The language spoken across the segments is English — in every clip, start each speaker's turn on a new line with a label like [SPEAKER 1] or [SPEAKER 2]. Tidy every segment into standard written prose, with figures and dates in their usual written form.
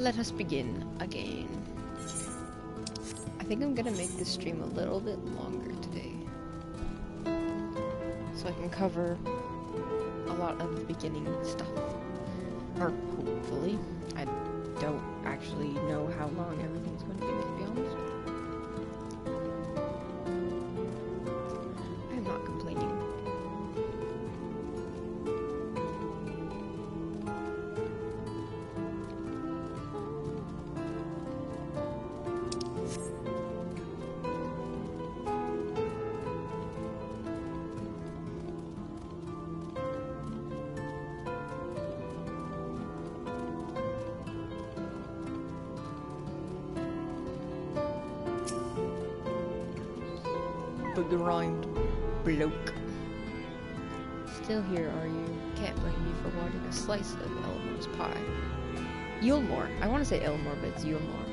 [SPEAKER 1] let us begin again. I think I'm gonna make this stream a little bit longer today, so I can cover a lot of the beginning stuff. Or hopefully. I don't actually know how long everything's going to be honest. I'm not complaining. Begrimed bloke. Still here, are you? Can't blame me for wanting a slice of Eulmore's pie. Eulmore. I want to say Eulmore, but it's Eulmore.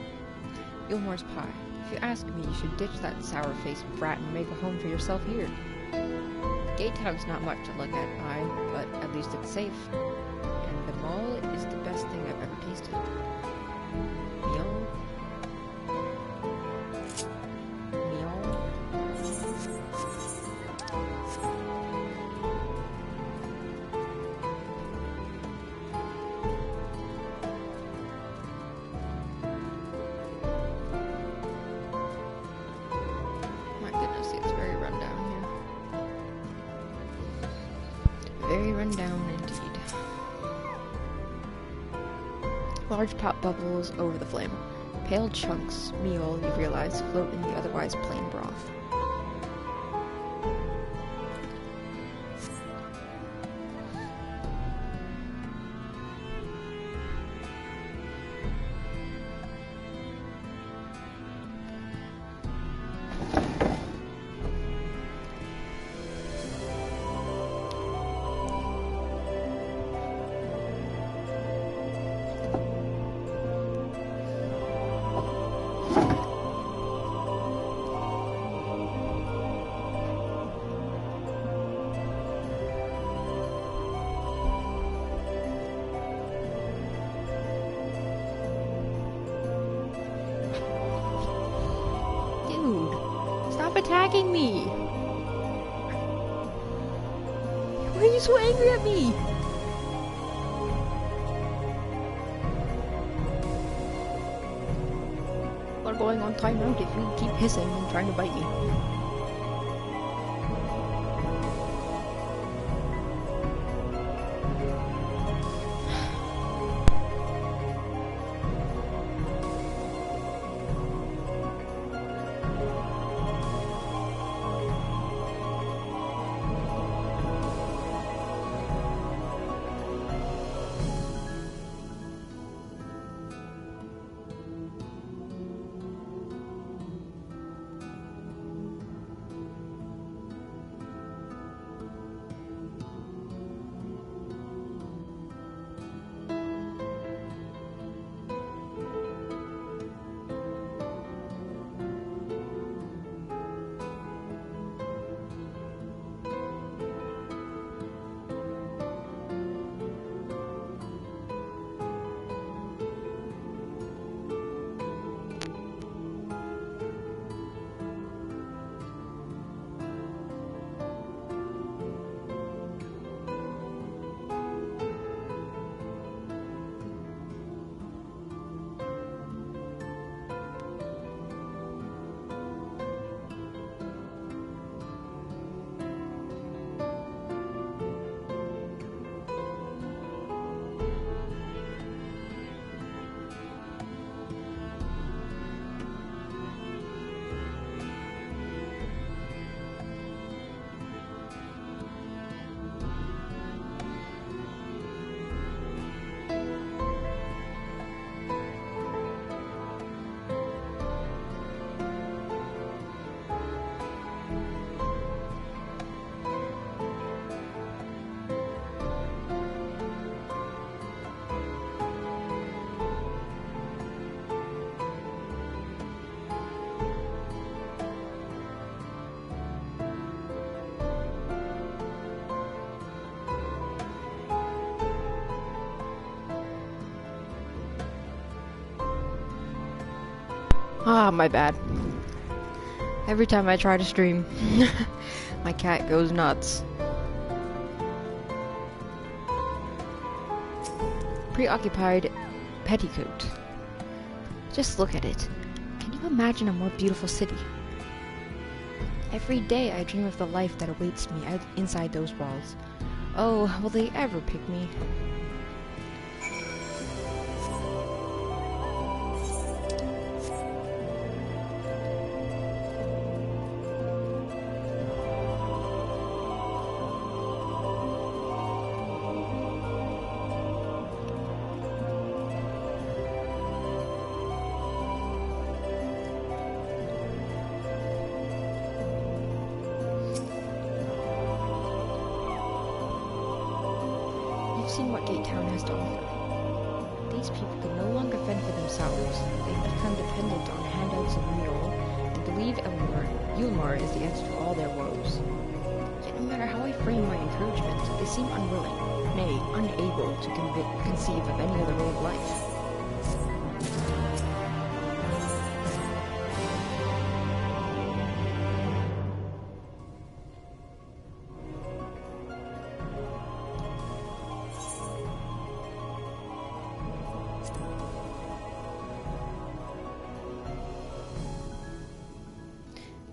[SPEAKER 1] Eulmore's pie. If you ask me, you should ditch that sour-faced brat and make a home for yourself here. Gatetown's not much to look at, but at least it's safe. And the mall is the best thing I've ever tasted. Meow. Very rundown indeed. Large pop bubbles over the flame. Pale chunks, meal, you realize, float in the otherwise plain broth. Attacking me! Why are you so angry at me? We're going on timeout if you keep hissing and trying to bite me. Ah, my bad. Every time I try to stream, my cat goes nuts. Preoccupied petticoat. Just look at it. Can you imagine a more beautiful city? Every day I dream of the life that awaits me inside those walls. Oh, will they ever pick me? You've seen what Gate Town has to offer. These people can no longer fend for themselves. They've become dependent on handouts of renewal, and believe Eulmore is the answer to all their woes. Yet no matter how I frame my encouragement, they seem unwilling, nay, unable to conceive of any other way of life.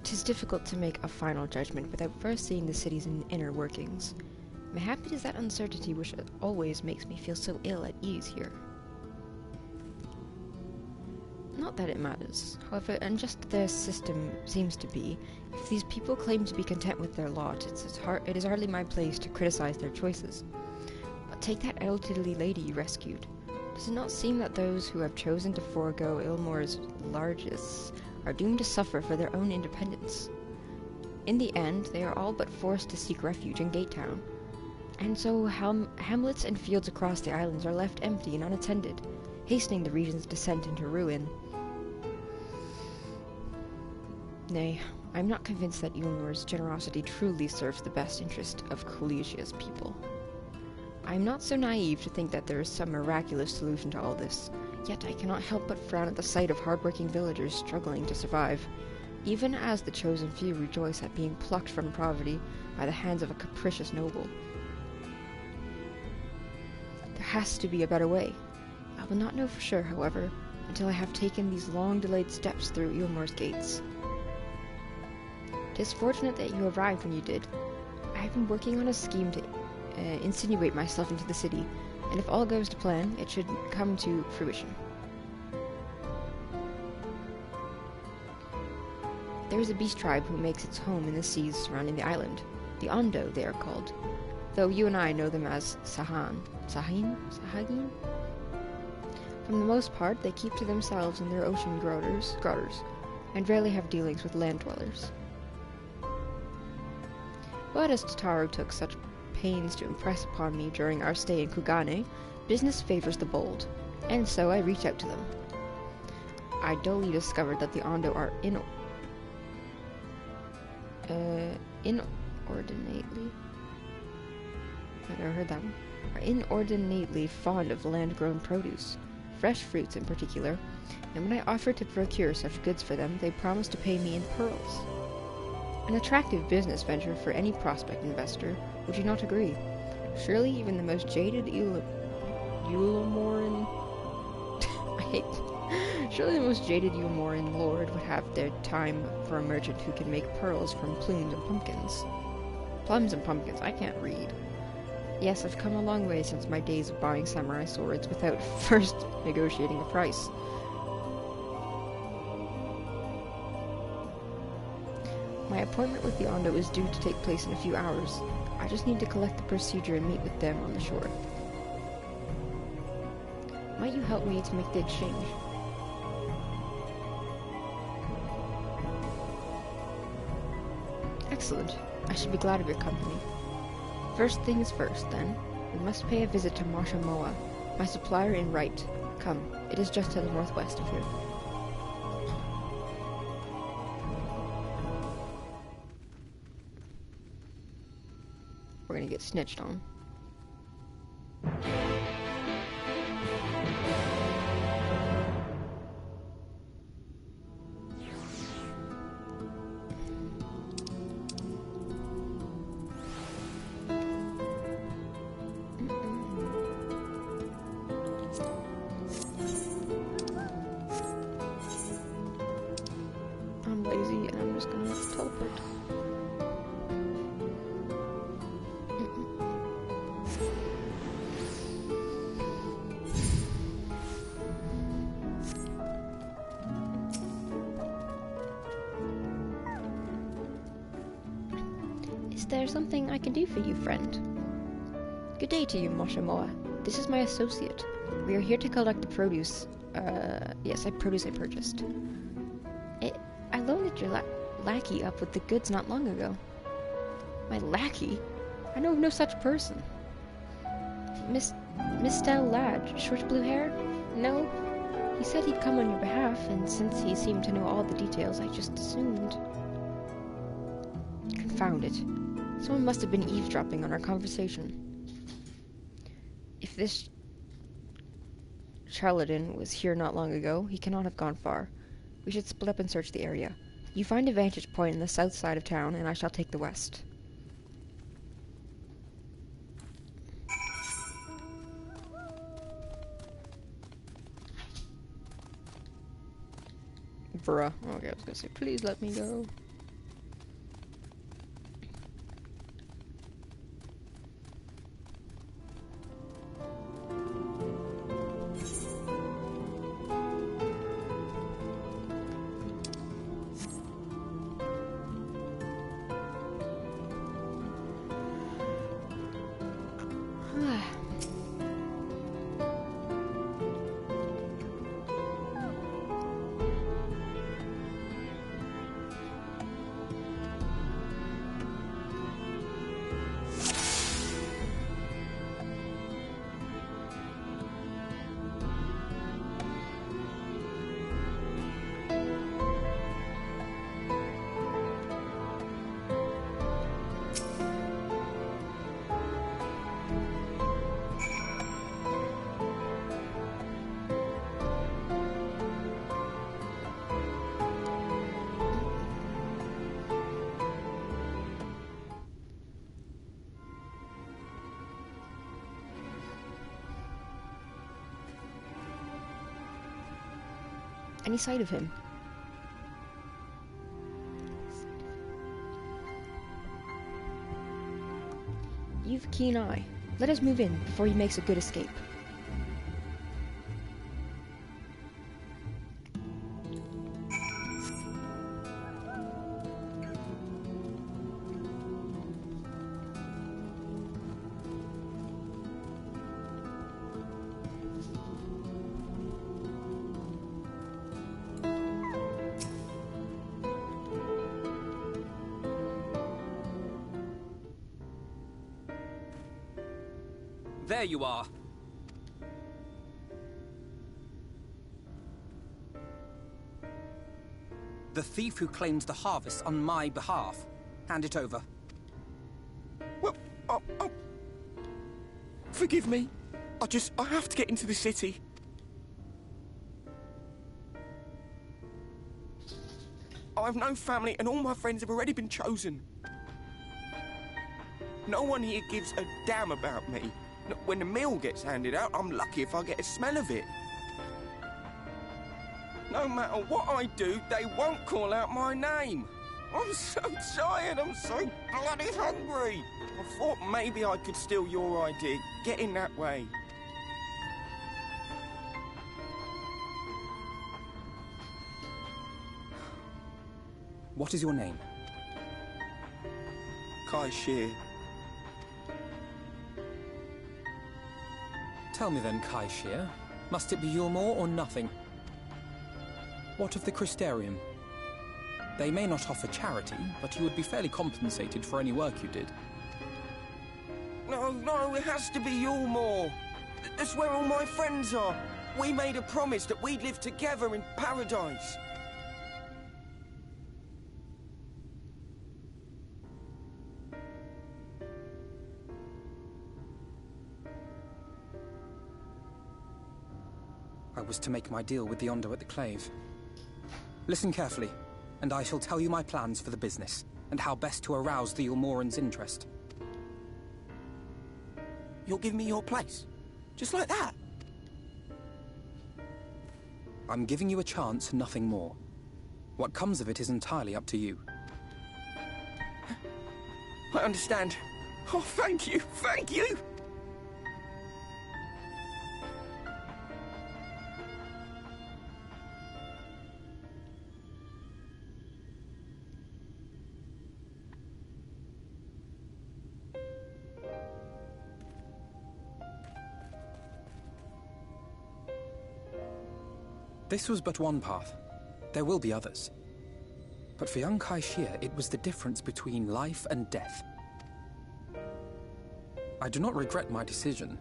[SPEAKER 1] It is difficult to make a final judgment without first seeing the city's inner workings. Mayhap it is that uncertainty which always makes me feel so ill at ease here. Not that it matters. However unjust their system seems to be, if these people claim to be content with their lot, it is hardly my place to criticize their choices. But take that elderly lady you rescued. Does it not seem that those who have chosen to forego Eulmore's largesse are doomed to suffer for their own independence? In the end, they are all but forced to seek refuge in Gate Town, and so hamlets and fields across the islands are left empty and unattended, hastening the region's descent into ruin. Nay, I am not convinced that Eulmore's generosity truly serves the best interest of Collegia's people. I am not so naive to think that there is some miraculous solution to all this, yet I cannot help but frown at the sight of hard-working villagers struggling to survive, even as the chosen few rejoice at being plucked from poverty by the hands of a capricious noble. There has to be a better way. I will not know for sure, however, until I have taken these long-delayed steps through Eulmore's gates. It is fortunate that you arrived when you did. I have been working on a scheme to insinuate myself into the city, and if all goes to plan, it should come to fruition. There is a beast tribe who makes its home in the seas surrounding the island. The Ondo, they are called, though you and I know them as Sahagin? From the most part, they keep to themselves in their ocean grotters, and rarely have dealings with land dwellers. But as Tataru took such pains to impress upon me during our stay in Kugane, business favors the bold, and so I reached out to them. I dully discovered that the Ondo are inordinately fond of land-grown produce, fresh fruits in particular, and when I offered to procure such goods for them, they promised to pay me in pearls. An attractive business venture for any prospect investor, would you not agree? Surely even the most jaded Eulmorean lord would have their time for a merchant who can make pearls from plums and pumpkins. Plums and pumpkins, I can't read. Yes, I've come a long way since my days of buying samurai swords without first negotiating a price. My appointment with the Ondo is due to take place in a few hours. I just need to collect the procedure and meet with them on the shore. Might you help me to make the exchange? Excellent. I should be glad of your company. First things first, then. We must pay a visit to Masha Moa, my supplier in right. Come, it is just to the northwest of here. We're gonna get snitched on. there something I can do for you, friend? Good day to you, Moshamoa. This is my associate. We are here to collect the produce. Yes, produce I purchased. I loaded your lackey up with the goods not long ago. My lackey? I know of no such person. Miss Stell Ladd, short blue hair? No. He said he'd come on your behalf, and since he seemed to know all the details, I just assumed. Confound it. Someone must have been eavesdropping on our conversation. If this charlatan was here not long ago, he cannot have gone far. We should split up and search the area. You find a vantage point in the south side of town, and I shall take the west. Bruh. Okay, I was gonna say, please let me go. Any sight of him? You've a keen eye. Let us move in before he makes a good escape.
[SPEAKER 2] There you are. The thief who claims the harvest on my behalf. Hand it over.
[SPEAKER 3] Well, forgive me. I have to get into the city. I have no family and all my friends have already been chosen. No one here gives a damn about me. When the meal gets handed out, I'm lucky if I get a smell of it. No matter what I do, they won't call out my name. I'm so tired, I'm so bloody hungry. I thought maybe I could steal your idea, get in that way.
[SPEAKER 2] What is your name?
[SPEAKER 3] Kai Shear.
[SPEAKER 2] Tell me then, Kai Shear, must it be Eulmore or nothing? What of the Crystarium? They may not offer charity, but you would be fairly compensated for any work you did.
[SPEAKER 3] No, it has to be Eulmore. That's where all my friends are. We made a promise that we'd live together in paradise.
[SPEAKER 2] I was to make my deal with the Ondo at the Clave. Listen carefully, and I shall tell you my plans for the business, and how best to arouse the Eulmoran's interest.
[SPEAKER 3] You'll give me your place? Just like that?
[SPEAKER 2] I'm giving you a chance, nothing more. What comes of it is entirely up to you.
[SPEAKER 3] I understand. Oh, thank you, thank you!
[SPEAKER 2] This was but one path. There will be others. But for young Kai Xie, it was the difference between life and death. I do not regret my decision,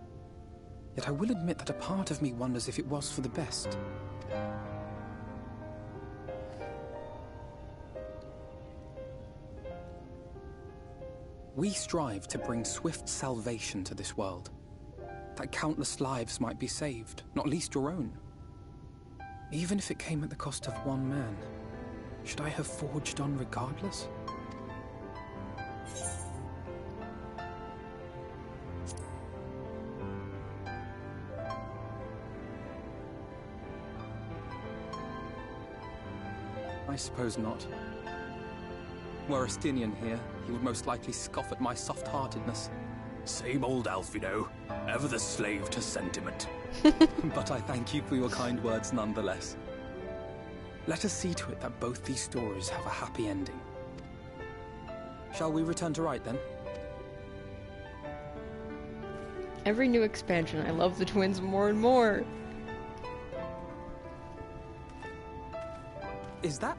[SPEAKER 2] yet I will admit that a part of me wonders if it was for the best. We strive to bring swift salvation to this world, that countless lives might be saved, not least your own. Even if it came at the cost of one man, should I have forged on regardless? I suppose not. Were Estinian here, he would most likely scoff at my soft-heartedness.
[SPEAKER 4] Same old Alfino, ever the slave to sentiment.
[SPEAKER 2] But I thank you for your kind words nonetheless. Let us see to it that both these stories have a happy ending. Shall we return to Wright then?
[SPEAKER 1] Every new expansion, I love the twins more and more.
[SPEAKER 2] Is that...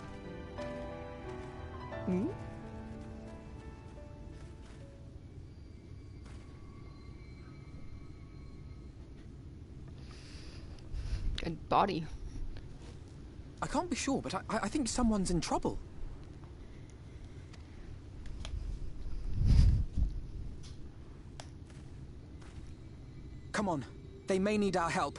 [SPEAKER 1] Hmm? Good body.
[SPEAKER 2] I can't be sure, but I think someone's in trouble. Come on. They may need our help.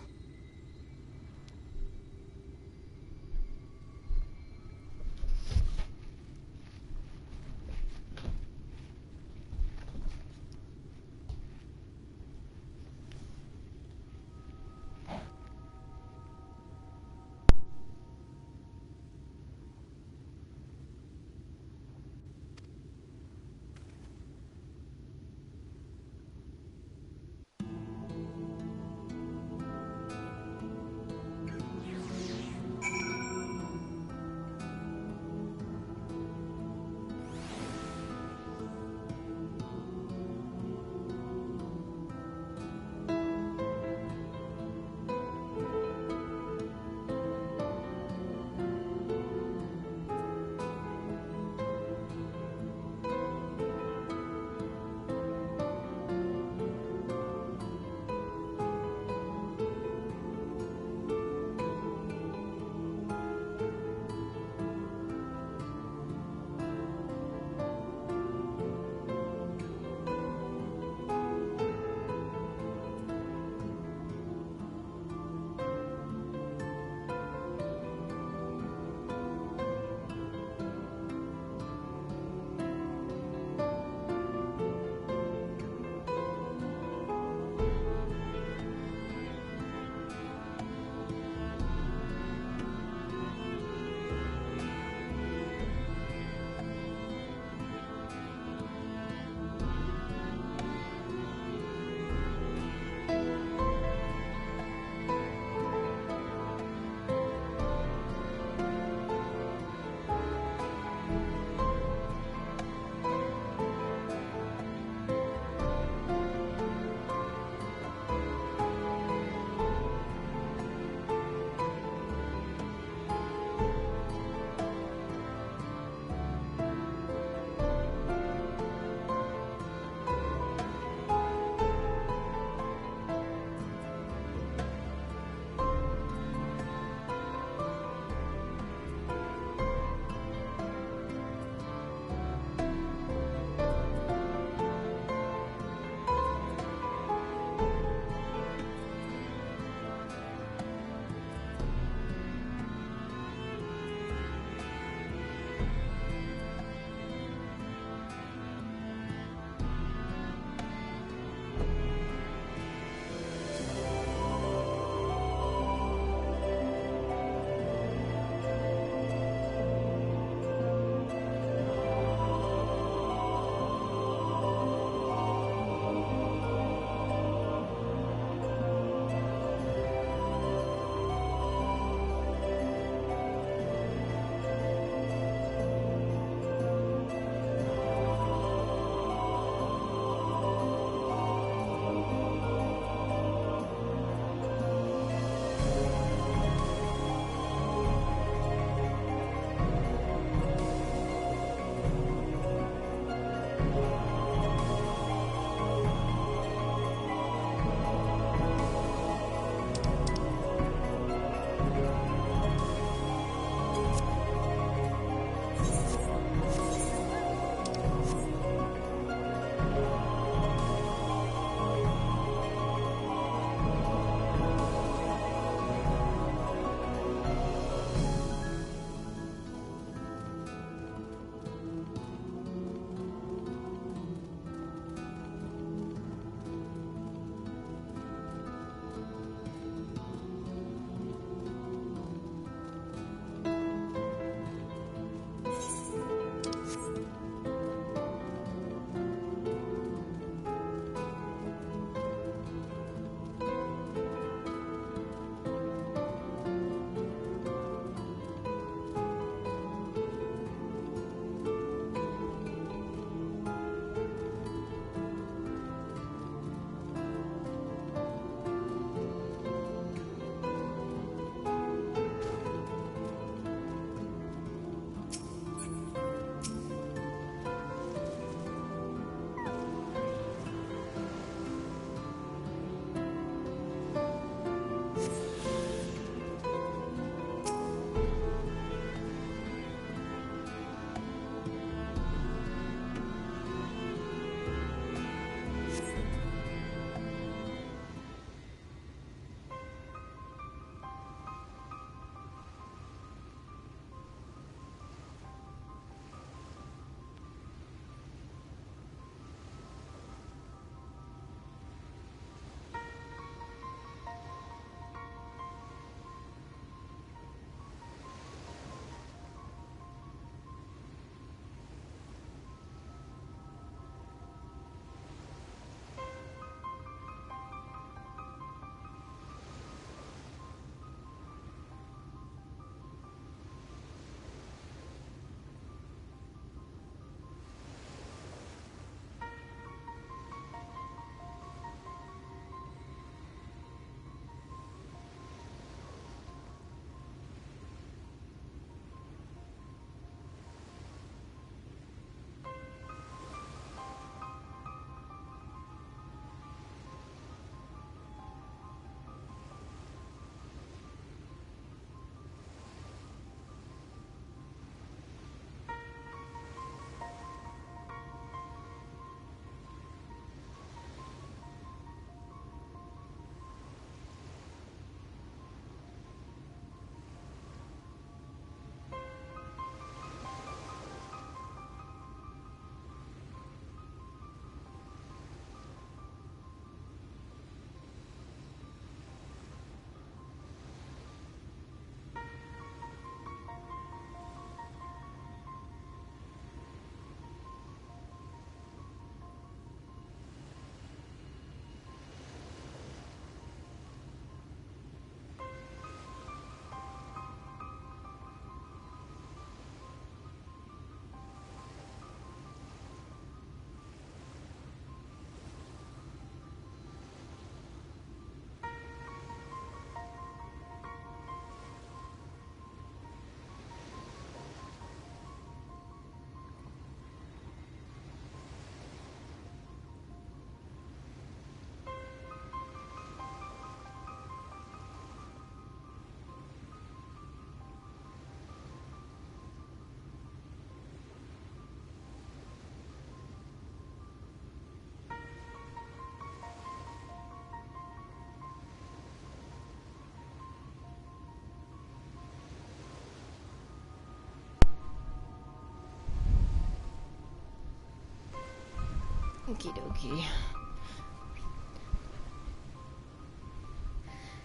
[SPEAKER 1] Okie dokie.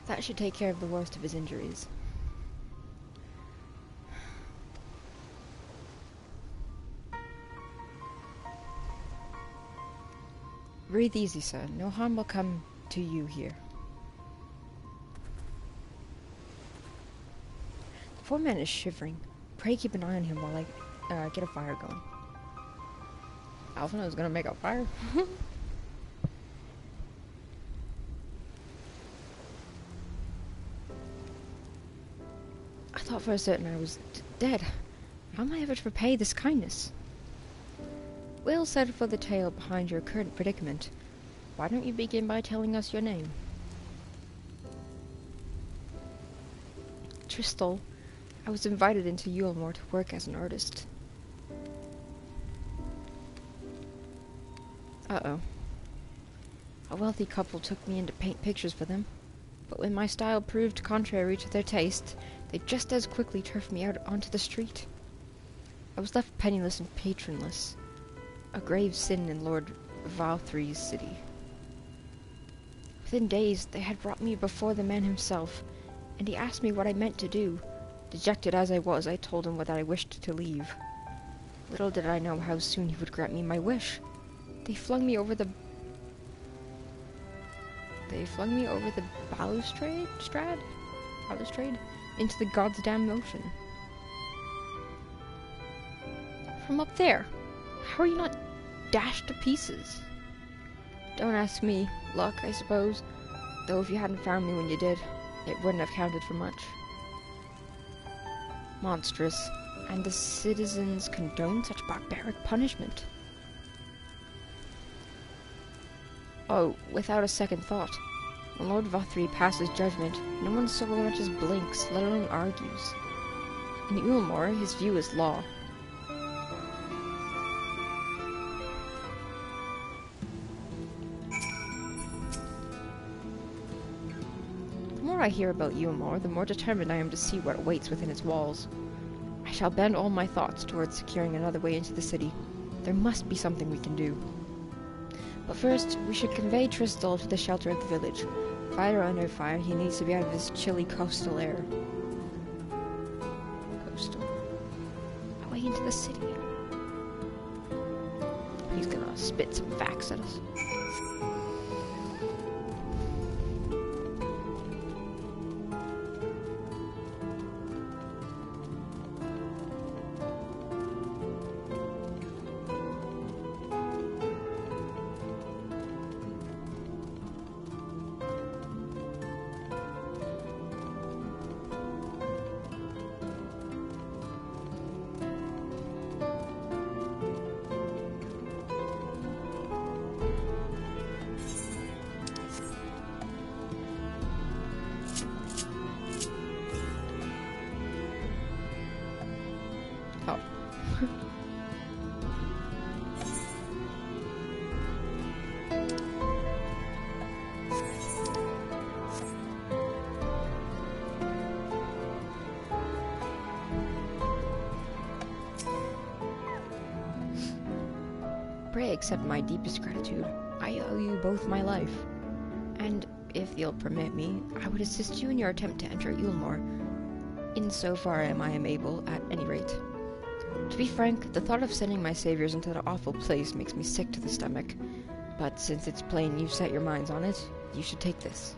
[SPEAKER 1] That should take care of the worst of his injuries. Breathe easy, sir. No harm will come to you here. The poor man is shivering. Pray keep an eye on him while I get a fire going. Alphinaud's gonna make a fire? I thought for a certain I was dead. How am I ever to repay this kindness? We'll settle for the tale behind your current predicament. Why don't you begin by telling us your name? Tristol. I was invited into Eulmore to work as an artist. Uh-oh. A wealthy couple took me in to paint pictures for them, but when my style proved contrary to their taste, they just as quickly turfed me out onto the street. I was left penniless and patronless, a grave sin in Lord FFXIV's city. Within days, they had brought me before the man himself, and he asked me what I meant to do. Dejected as I was, I told him that I wished to leave. Little did I know how soon he would grant me my wish. They flung me over the balustrade into the goddamn ocean. From up there. How are you not dashed to pieces? Don't ask me. Luck, I suppose. Though if you hadn't found me when you did, it wouldn't have counted for much. Monstrous. And the citizens condone such barbaric punishment. Oh, without a second thought. When Lord FFXIV passes judgment, no one so much as blinks, let alone argues. In Eulmore, his view is law. The more I hear about Eulmore, the more determined I am to see what awaits within its walls. I shall bend all my thoughts towards securing another way into the city. There must be something we can do. But first, we should convey Tristol to the shelter of the village. Fire or no fire, he needs to be out of this chilly coastal air. Coastal. Away into the city. He's gonna spit some facts at us. Oh. Pray accept my deepest gratitude. I owe you both my life. And, if you'll permit me, I would assist you in your attempt to enter Eulmore. Insofar am I able, at any rate. To be frank, the thought of sending my saviors into that awful place makes me sick to the stomach. But since it's plain you've set your minds on it, you should take this.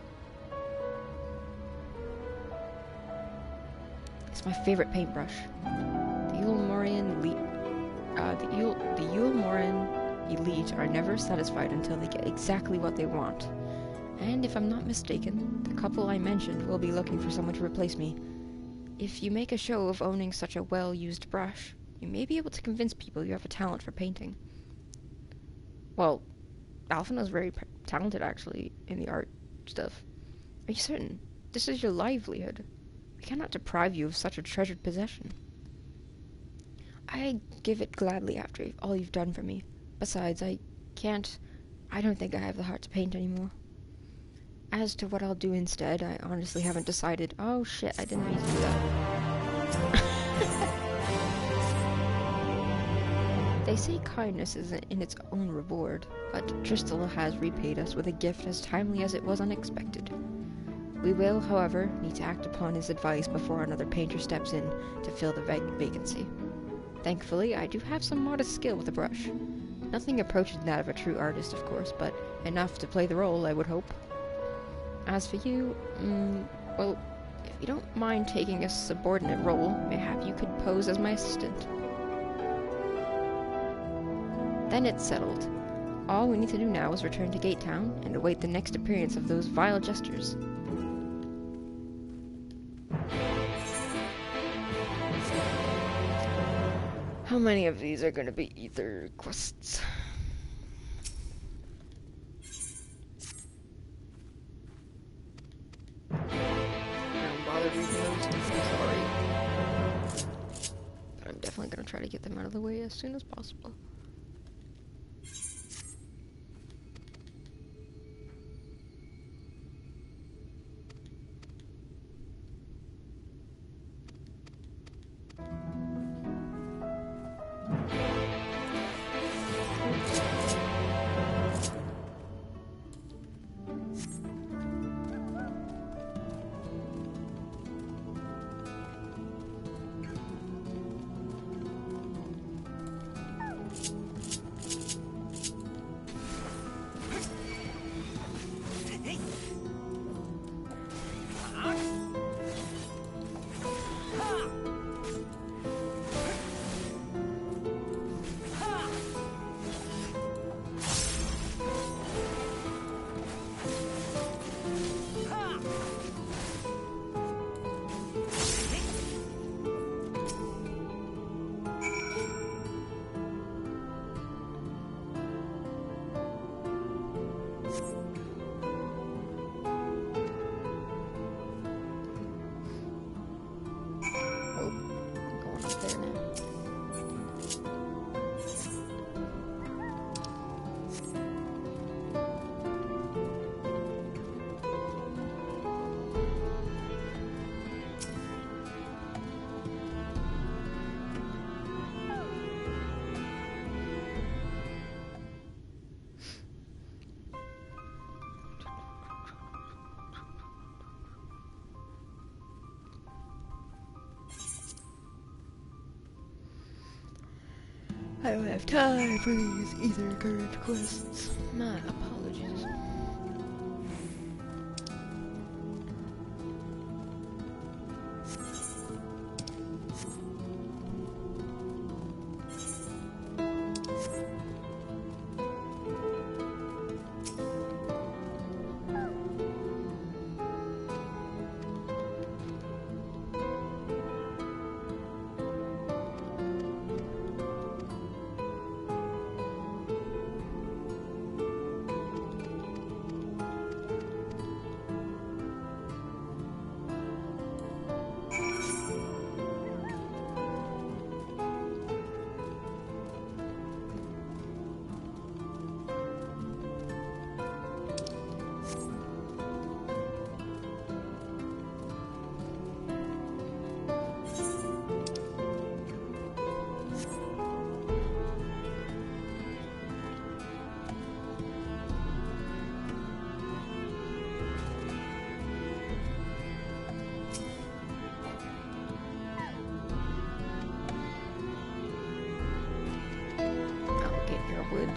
[SPEAKER 1] It's my favorite paintbrush. The Eulmorean elite are never satisfied until they get exactly what they want. And if I'm not mistaken, the couple I mentioned will be looking for someone to replace me. If you make a show of owning such a well-used brush, you may be able to convince people you have a talent for painting. Well, Alphinaud's very talented, actually, in the art stuff. Are you certain? This is your livelihood. I cannot deprive you of such a treasured possession. I give it gladly after all you've done for me. Besides, I don't think I have the heart to paint anymore. As to what I'll do instead, I honestly haven't decided. Oh shit, I didn't mean to do that. They say kindness isn't in its own reward, but Tristol has repaid us with a gift as timely as it was unexpected. We will, however, need to act upon his advice before another painter steps in to fill the vacancy. Thankfully, I do have some modest skill with a brush. Nothing approaching that of a true artist, of course, but enough to play the role, I would hope. As for you, well, if you don't mind taking a subordinate role, mayhap you could pose as my assistant. Then it's settled. All we need to do now is return to Gate Town and await the next appearance of those vile jesters. How many of these are going to be ether quests? I don't bother reading those, I'm sorry. But I'm definitely going to try to get them out of the way as soon as possible. I don't have time for these ether current quests. My apologies. Wood.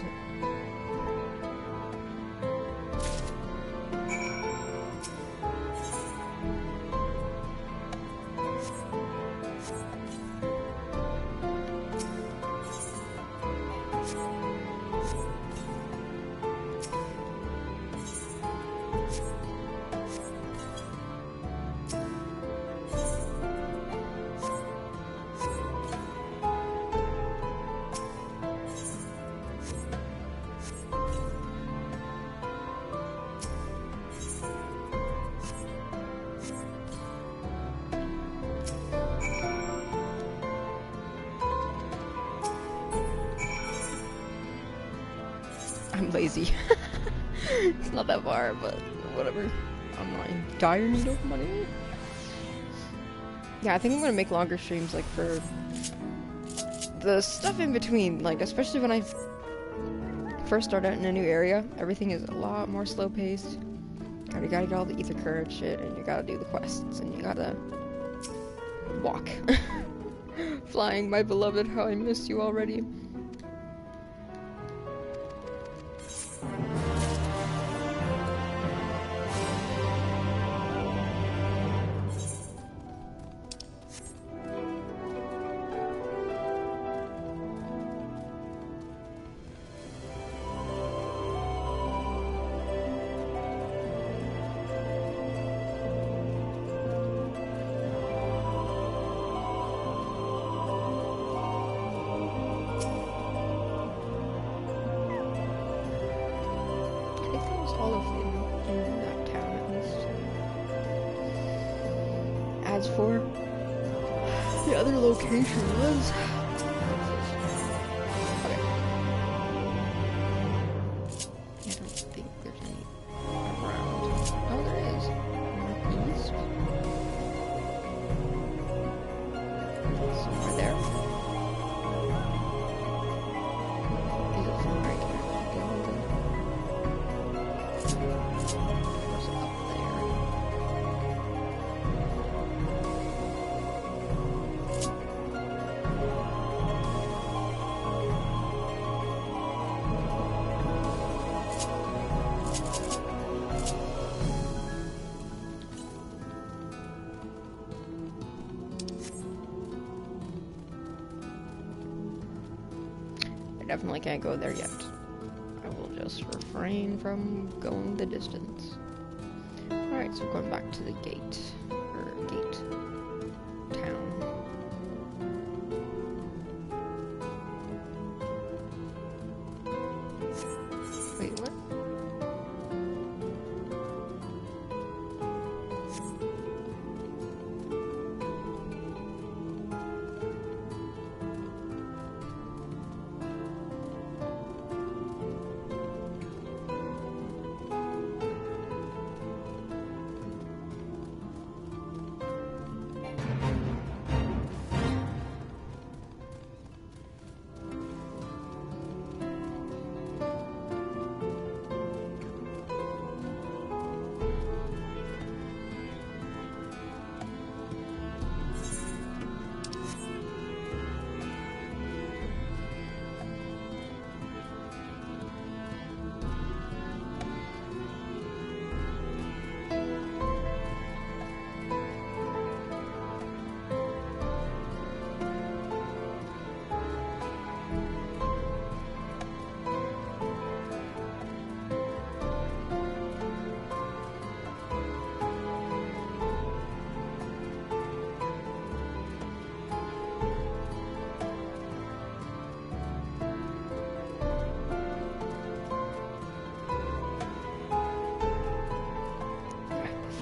[SPEAKER 1] I'm lazy. It's not that far, but whatever. I'm not in dire need of money. Yeah, I think I'm gonna make longer streams, like, for the stuff in between, like, especially when I first start out in a new area, everything is a lot more slow-paced. You gotta get all the ether current shit, and you gotta do the quests, and you gotta walk. Flying, my beloved, how I miss you already. As for the other location was okay. I don't think there's any around. Oh, there is. Northeast. Somewhere there. Is it from right here? Where's it up there? Definitely can't go there yet. I will just refrain from going the distance. Alright, so going back to the gate. Or gate. Town. Wait, what?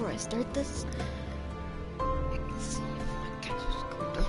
[SPEAKER 1] Before I start this, I can see if I can just go down.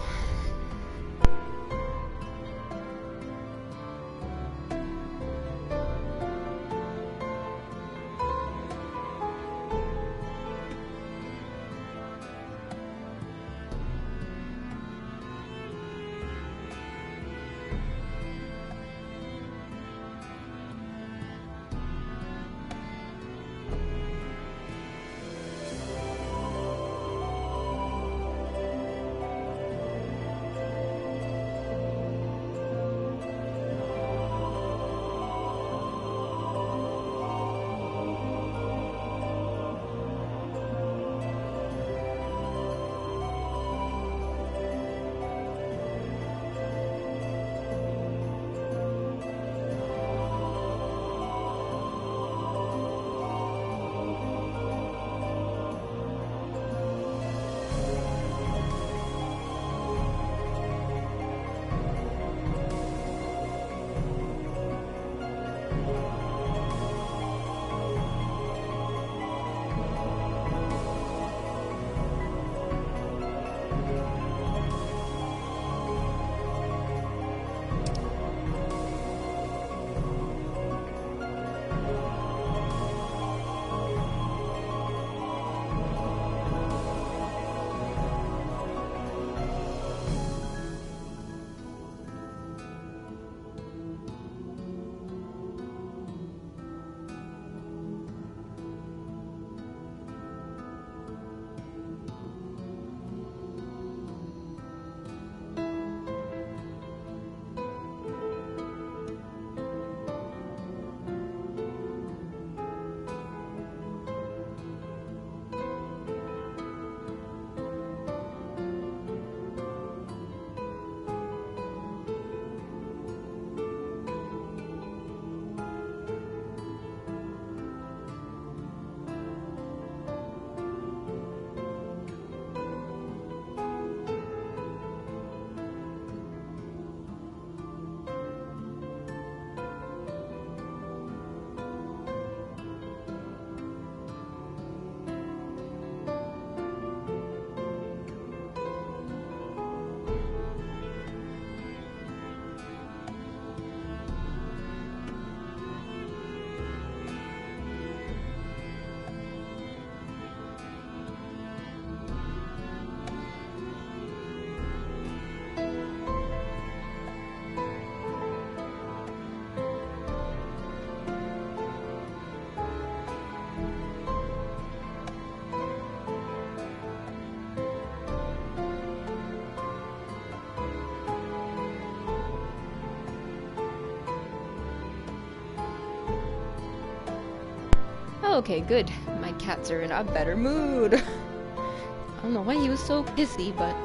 [SPEAKER 1] Okay, good. My cats are in a better mood. I don't know why he was so pissy, but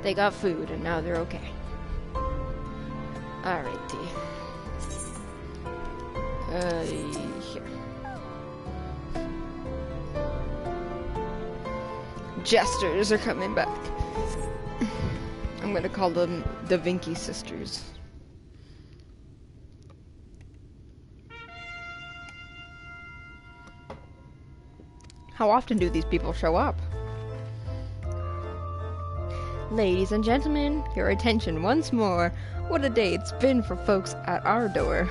[SPEAKER 1] they got food and now they're okay. Alrighty. Here. Jesters are coming back. I'm gonna call them the Vinky sisters. How often do these people show up? Ladies and gentlemen, your attention once more. What a day it's been for folks at our door.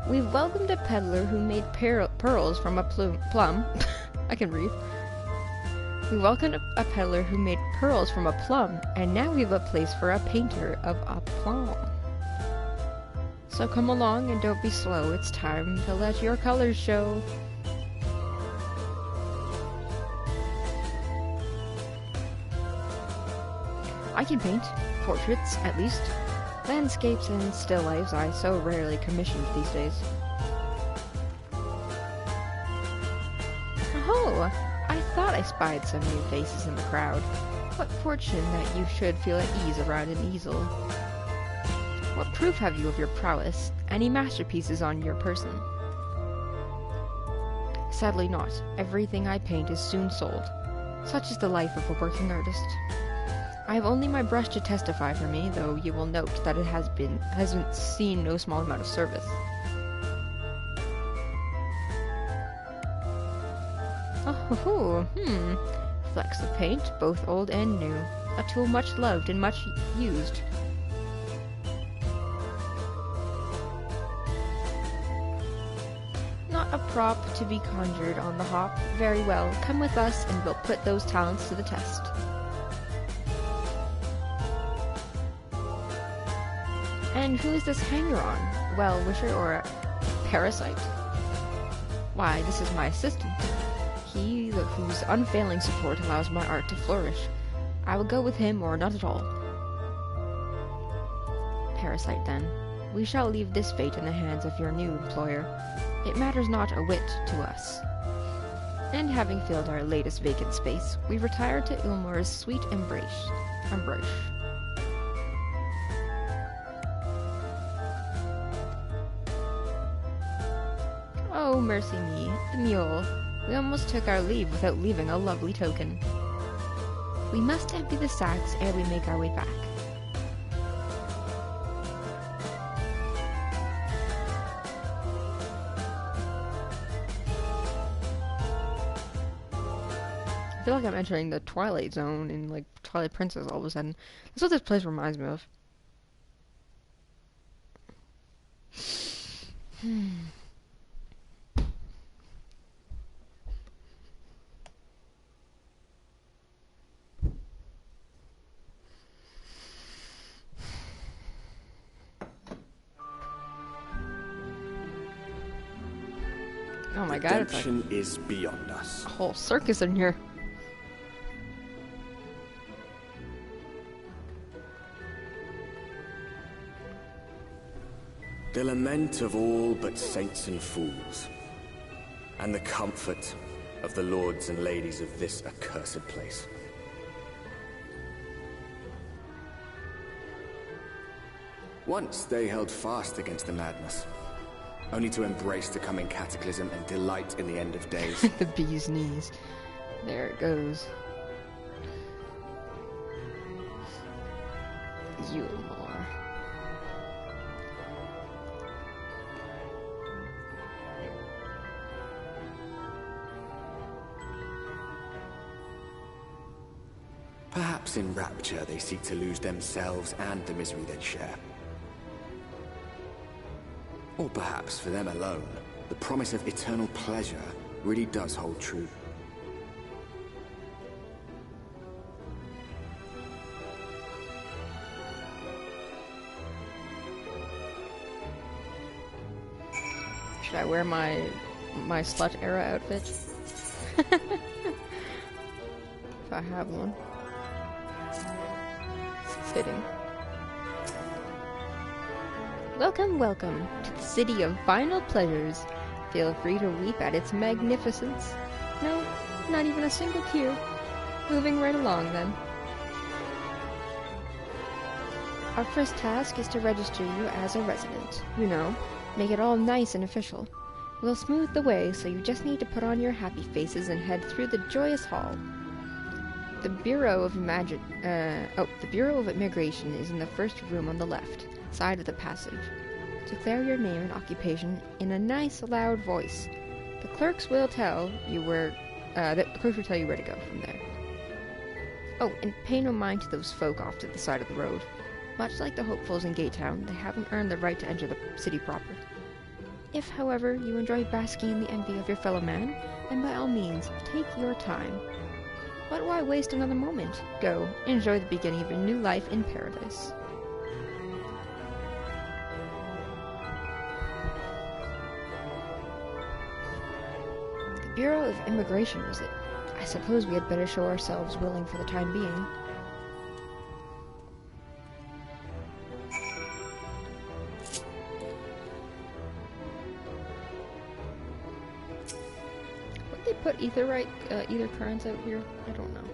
[SPEAKER 1] We've welcomed a peddler who made pearls from a plum. I can read. We welcomed a peddler who made pearls from a plum, and now we have a place for a painter of a plum. So come along and don't be slow. It's time to let your colors show. I can paint portraits, at least. Landscapes and still lifes I so rarely commissioned these days. Oh, I thought I spied some new faces in the crowd. What fortune that you should feel at ease around an easel. What proof have you of your prowess? Any masterpieces on your person? Sadly not. Everything I paint is soon sold. Such is the life of a working artist. I have only my brush to testify for me, though you will note that it hasn't seen no small amount of service. Oh, flecks of paint, both old and new. A tool much loved and much used. Not a prop to be conjured on the hop. Very well, come with us and we'll put those talents to the test. And who is this hanger-on? Well-wisher or a parasite? Why, this is my assistant. He whose unfailing support allows my art to flourish. I will go with him or not at all. Parasite, then. We shall leave this fate in the hands of your new employer. It matters not a whit to us. And having filled our latest vacant space, we retire to Eulmore's sweet embrace. Oh, mercy me, the mule. We almost took our leave without leaving a lovely token. We must empty the sacks ere we make our way back. I feel like I'm entering the Twilight Zone in, like, Twilight Princess all of a sudden. That's what this place reminds me of. Oh my god, it's like
[SPEAKER 4] Redemption is beyond us.
[SPEAKER 1] a whole circus in here.
[SPEAKER 4] The lament of all but saints and fools, and the comfort of the lords and ladies of this accursed place. Once they held fast against the madness, only to embrace the coming cataclysm and delight in the end of days.
[SPEAKER 1] The bee's knees. There it goes. Eulmore.
[SPEAKER 4] Perhaps in rapture they seek to lose themselves and the misery they share. Or perhaps for them alone, the promise of eternal pleasure really does hold true.
[SPEAKER 1] Should I wear my slut era outfit? If I have one. Fitting. Welcome, welcome to the city of final pleasures. Feel free to weep at its magnificence. No, not even a single tear. Moving right along, then. Our first task is to register you as a resident. You know, make it all nice and official. We'll smooth the way, so you just need to put on your happy faces and head through the joyous hall. The Bureau of Immigration is in the first room on the left side of the passage. Declare your name and occupation in a nice, loud voice. The clerks will tell you where to go from there. Oh, and pay no mind to those folk off to the side of the road. Much like the hopefuls in Gatetown, they haven't earned the right to enter the city proper. If, however, you enjoy basking in the envy of your fellow man, then by all means, take your time. But why waste another moment? Go, enjoy the beginning of your new life in paradise. The Bureau of Immigration, was it? I suppose we had better show ourselves willing for the time being. Would they put ether currents out here? I don't know.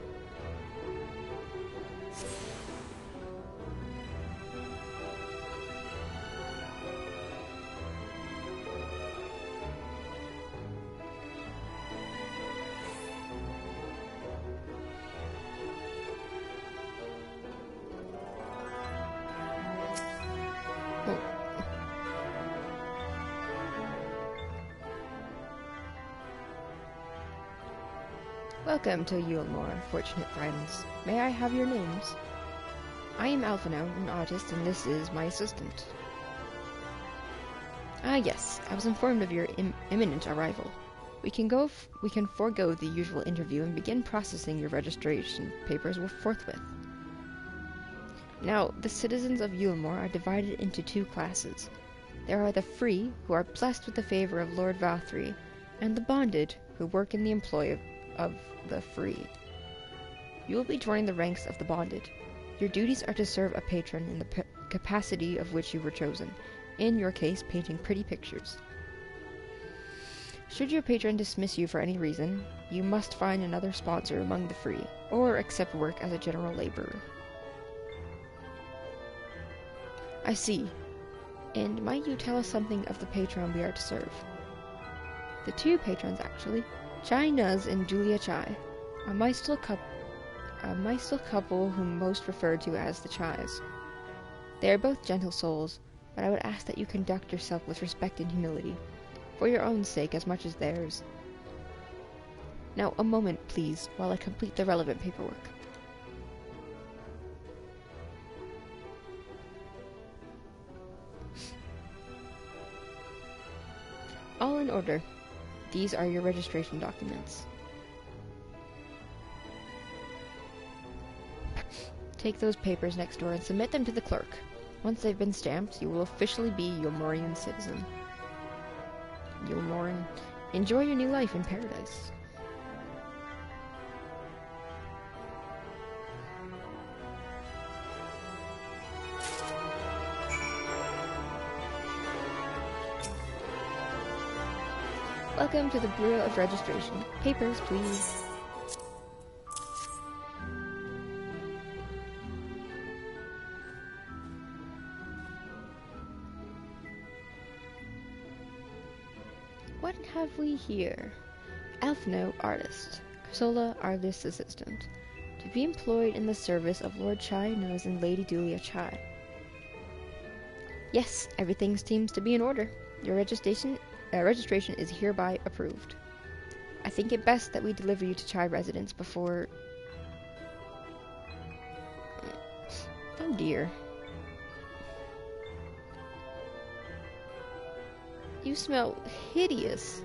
[SPEAKER 1] Welcome to Eulmore, fortunate friends. May I have your names? I am Alphino, an artist, and this is my assistant. Ah yes, I was informed of your imminent arrival. We can forego the usual interview and begin processing your registration papers forthwith. Now, the citizens of Eulmore are divided into two classes. There are the free, who are blessed with the favor of Lord Valthry, and the bonded, who work in the employ of the free. You will be joining the ranks of the bonded. Your duties are to serve a patron in the capacity of which you were chosen, in your case painting pretty pictures. Should your patron dismiss you for any reason, you must find another sponsor among the free, or accept work as a general laborer. I see. And might you tell us something of the patron we are to serve? The two patrons, actually. Chai Nuz and Julia Chai, a Mystal couple whom most refer to as the Chais. They are both gentle souls, but I would ask that you conduct yourself with respect and humility, for your own sake as much as theirs. Now, a moment, please, while I complete the relevant paperwork. All in order. These are your registration documents. Take those papers next door and submit them to the clerk. Once they've been stamped, you will officially be a Eulmorian citizen. Eulmorean, enjoy your new life in paradise. Welcome to the Bureau of Registration. Papers, please. What have we here? Alphino, artist. Sola, artist assistant. To be employed in the service of Lord Chai Nuz and Lady Julia Chai. Yes, everything seems to be in order. Your registration is hereby approved. I think it best that we deliver you to Chai residence before... Oh dear. You smell hideous.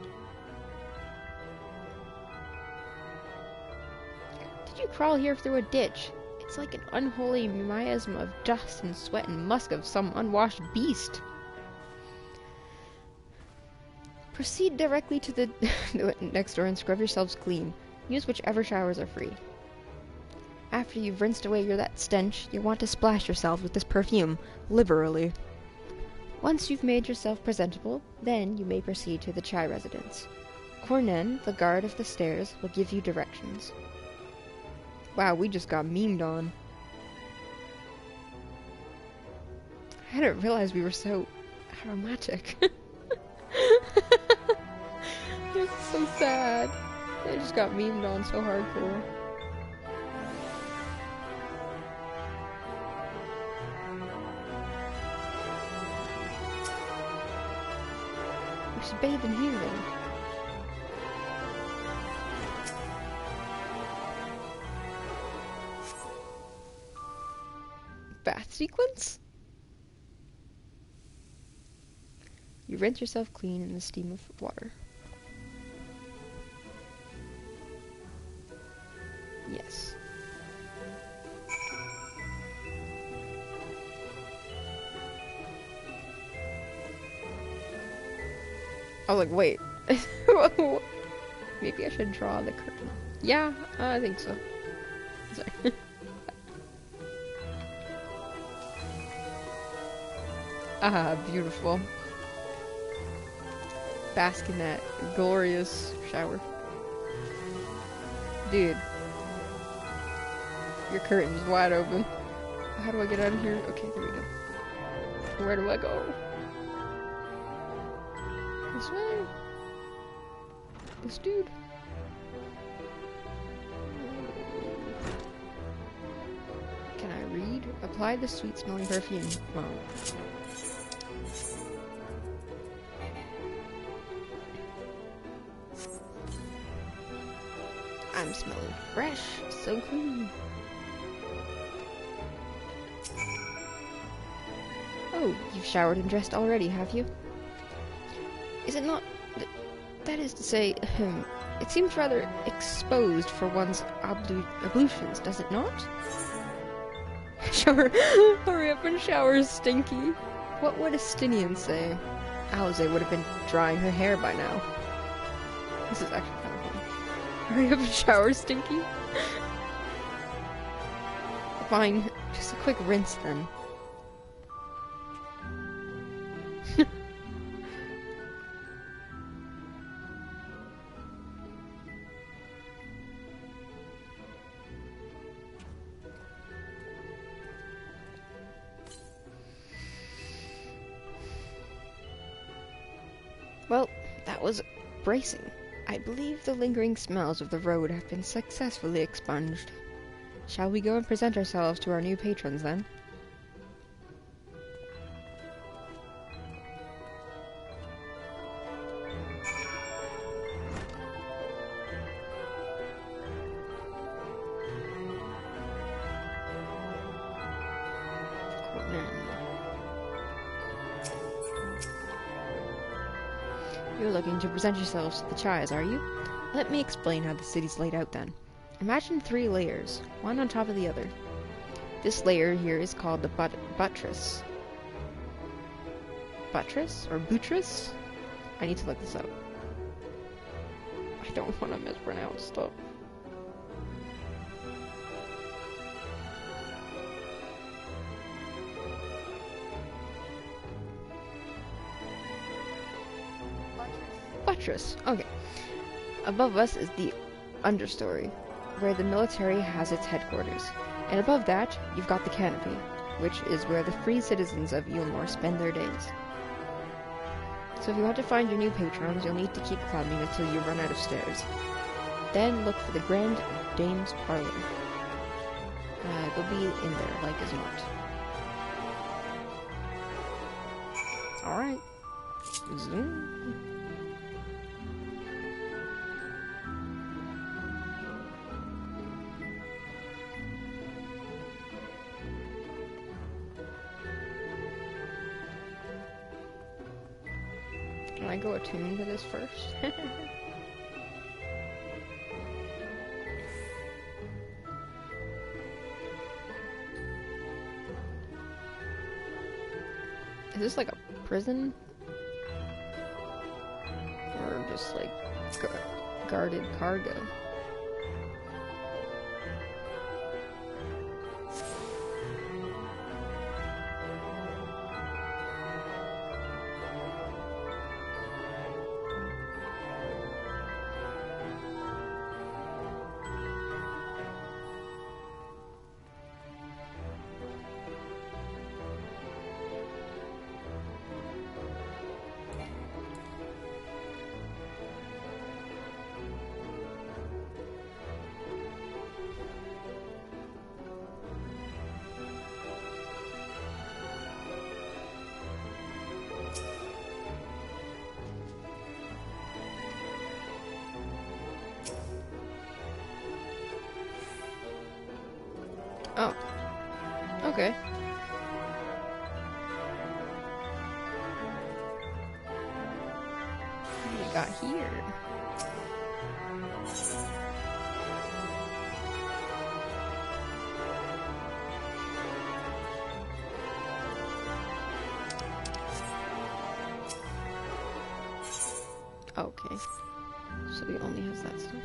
[SPEAKER 1] Did you crawl here through a ditch? It's like an unholy miasma of dust and sweat and musk of some unwashed beast. Proceed directly to the next door and scrub yourselves clean. Use whichever showers are free. After you've rinsed away that stench, you'll want to splash yourself with this perfume, liberally. Once you've made yourself presentable, then you may proceed to the Chai residence. Cornen, the guard of the stairs, will give you directions. Wow, we just got memed on. I didn't realize we were so aromatic. It's so sad. I just got memed on so hardcore. We should bathe in here then. Bath sequence? You rinse yourself clean in the steam of water. Yes. I was like, wait. Maybe I should draw the curtain. Yeah, I think so. Sorry. Ah, beautiful. Bask in that glorious shower. Dude. Your curtain's wide open. How do I get out of here? Okay, there we go. Where do I go? This way? This dude? Can I read? Apply the sweet-smelling perfume. Wow. I'm smelling fresh, so clean. Oh, you've showered and dressed already, have you? Is it not... that is to say, it seems rather exposed for one's ablutions, does it not? Shower... hurry up and shower, Stinky. What would a Stinian say? Alize would have been drying her hair by now. This is actually kind of funny. Hurry up and shower, Stinky. Fine, just a quick rinse then. Well, that was bracing. I believe the lingering smells of the road have been successfully expunged. Shall we go and present ourselves to our new patrons, then? You're looking to present yourselves to the Chais, are you? Let me explain how the city's laid out then. Imagine 3 layers, one on top of the other. This layer here is called the buttress. Buttress? Or buttress? I need to look this up. I don't want to mispronounce stuff. Buttress. Okay. Above us is the understory, where the military has its headquarters. And above that, you've got the canopy, which is where the free citizens of Eulmore spend their days. So if you want to find your new patrons, you'll need to keep climbing until you run out of stairs. Then look for the Grand Dame's Parlor. They'll be in there, like as not. Alright. Zoom. Can I go attune to this first? Is this like a prison? Or just like guarded cargo? Oh. Okay. What do we got here? Okay. So he only has that stuff.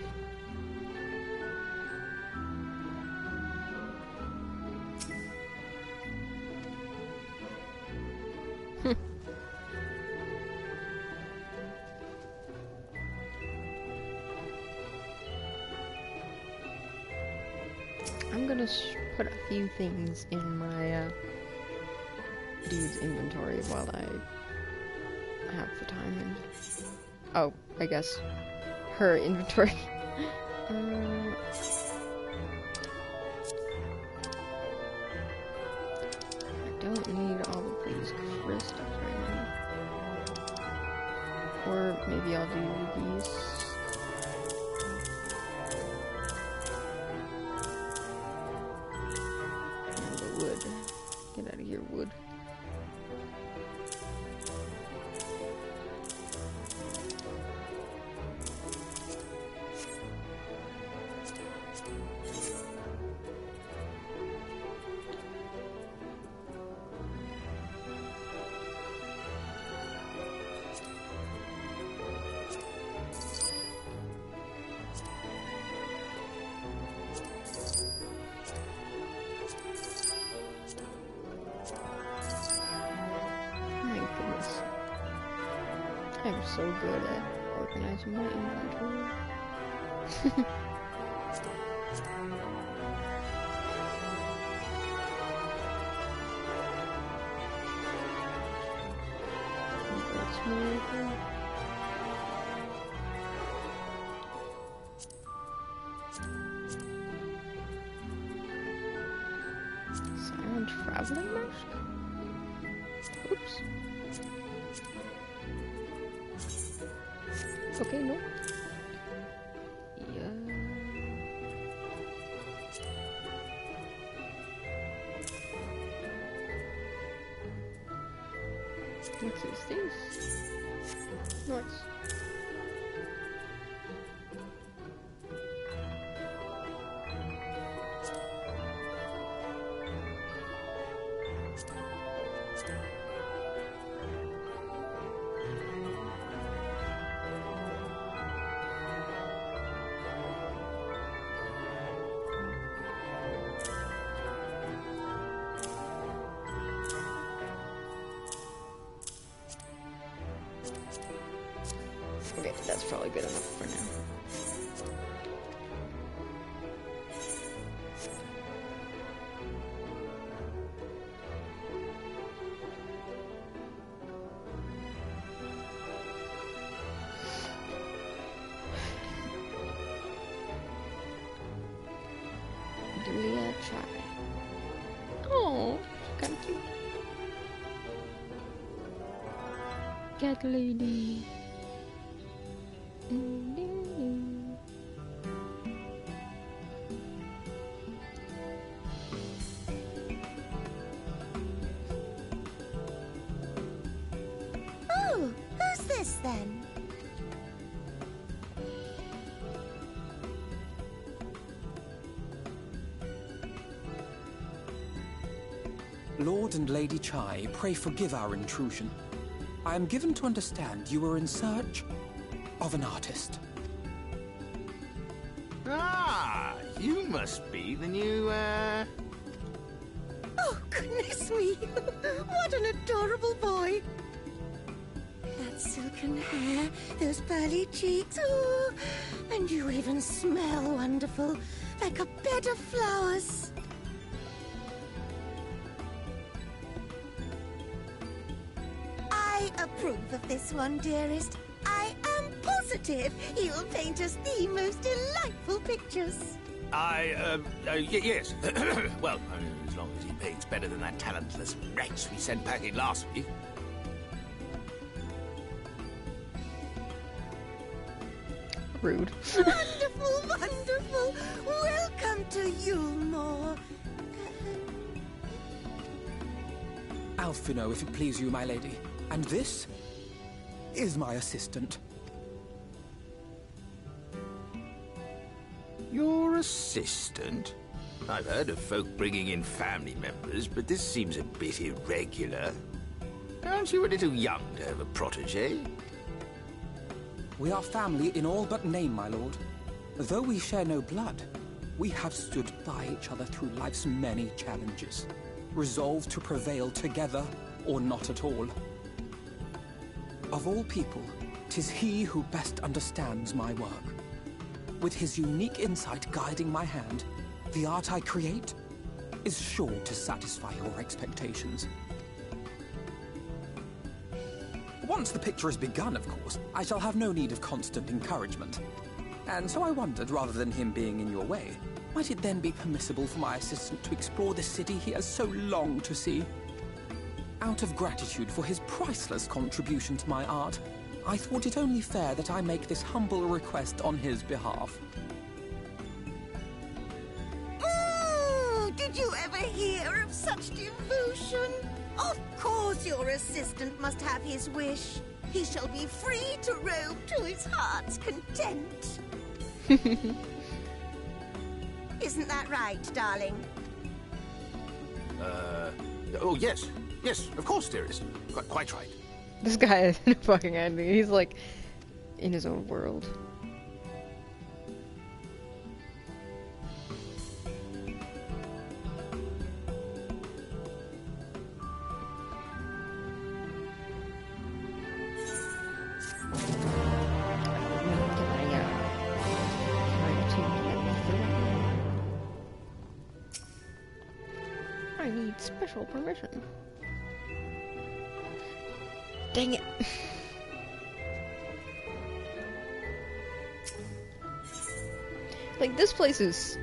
[SPEAKER 1] I'm gonna put a few things in my dude's inventory while I have the time. And oh, I guess her inventory. I don't need all of these crystals right now. Or maybe I'll do these. And the wood. Get out of here, wood. I'm so good at organizing my inventory. Silent traveling mask? Oops. Okay, no. Yeah. What's these things? Nice. Okay, that's probably good enough for now. Julia, try. Oh, kind of cute. Cat lady.
[SPEAKER 5] Oh, who's this then?
[SPEAKER 2] Lord and Lady Chai, pray forgive our intrusion. I am given to understand you were in search of an artist.
[SPEAKER 6] Ah, you must be the new,
[SPEAKER 5] Oh, goodness me! What an adorable boy! That silken hair, those pearly cheeks, oh, and you even smell wonderful, like a bed of flowers. I approve of this one, dearest. I am positive he'll paint us the most delightful pictures.
[SPEAKER 6] yes. Well, as long as he paints better than that talentless wretch we sent packing last week.
[SPEAKER 1] Rude.
[SPEAKER 5] Wonderful, wonderful. Welcome to Eulmore.
[SPEAKER 2] Alphino, if it please you, my lady. And this is my assistant.
[SPEAKER 6] Your assistant? I've heard of folk bringing in family members, but this seems a bit irregular. Aren't you a little young to have a protege?
[SPEAKER 2] We are family in all but name, my lord. Though we share no blood, we have stood by each other through life's many challenges, resolved to prevail together or not at all. Of all people, 'tis he who best understands my work. With his unique insight guiding my hand, the art I create is sure to satisfy your expectations. Once the picture is begun, of course, I shall have no need of constant encouragement. And so I wondered, rather than him being in your way, might it then be permissible for my assistant to explore the city he has so longed to see? Out of gratitude for his priceless contribution to my art, I thought it only fair that I make this humble request on his behalf.
[SPEAKER 5] Did you ever hear of such devotion? Of course your assistant must have his wish. He shall be free to roam to his heart's content. Isn't that right, darling?
[SPEAKER 6] Oh, yes. Yes, of course, dearest. Quite right.
[SPEAKER 1] This guy is fucking ending. He's like in his own world. I need special permission. Dang it. Like, this place is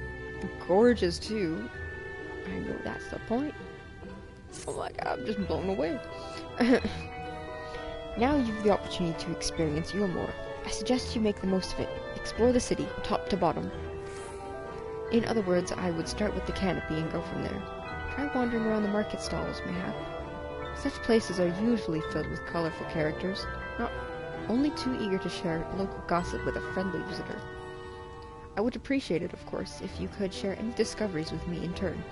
[SPEAKER 1] gorgeous too. I know that's the point. Oh my god, I'm just blown away. Now you have the opportunity to experience Eulmore. I suggest you make the most of it. Explore the city, top to bottom. In other words, I would start with the canopy and go from there. Try wandering around the market stalls, mayhap. Such places are usually filled with colorful characters, not only too eager to share local gossip with a friendly visitor. I would appreciate it, of course, if you could share any discoveries with me in turn.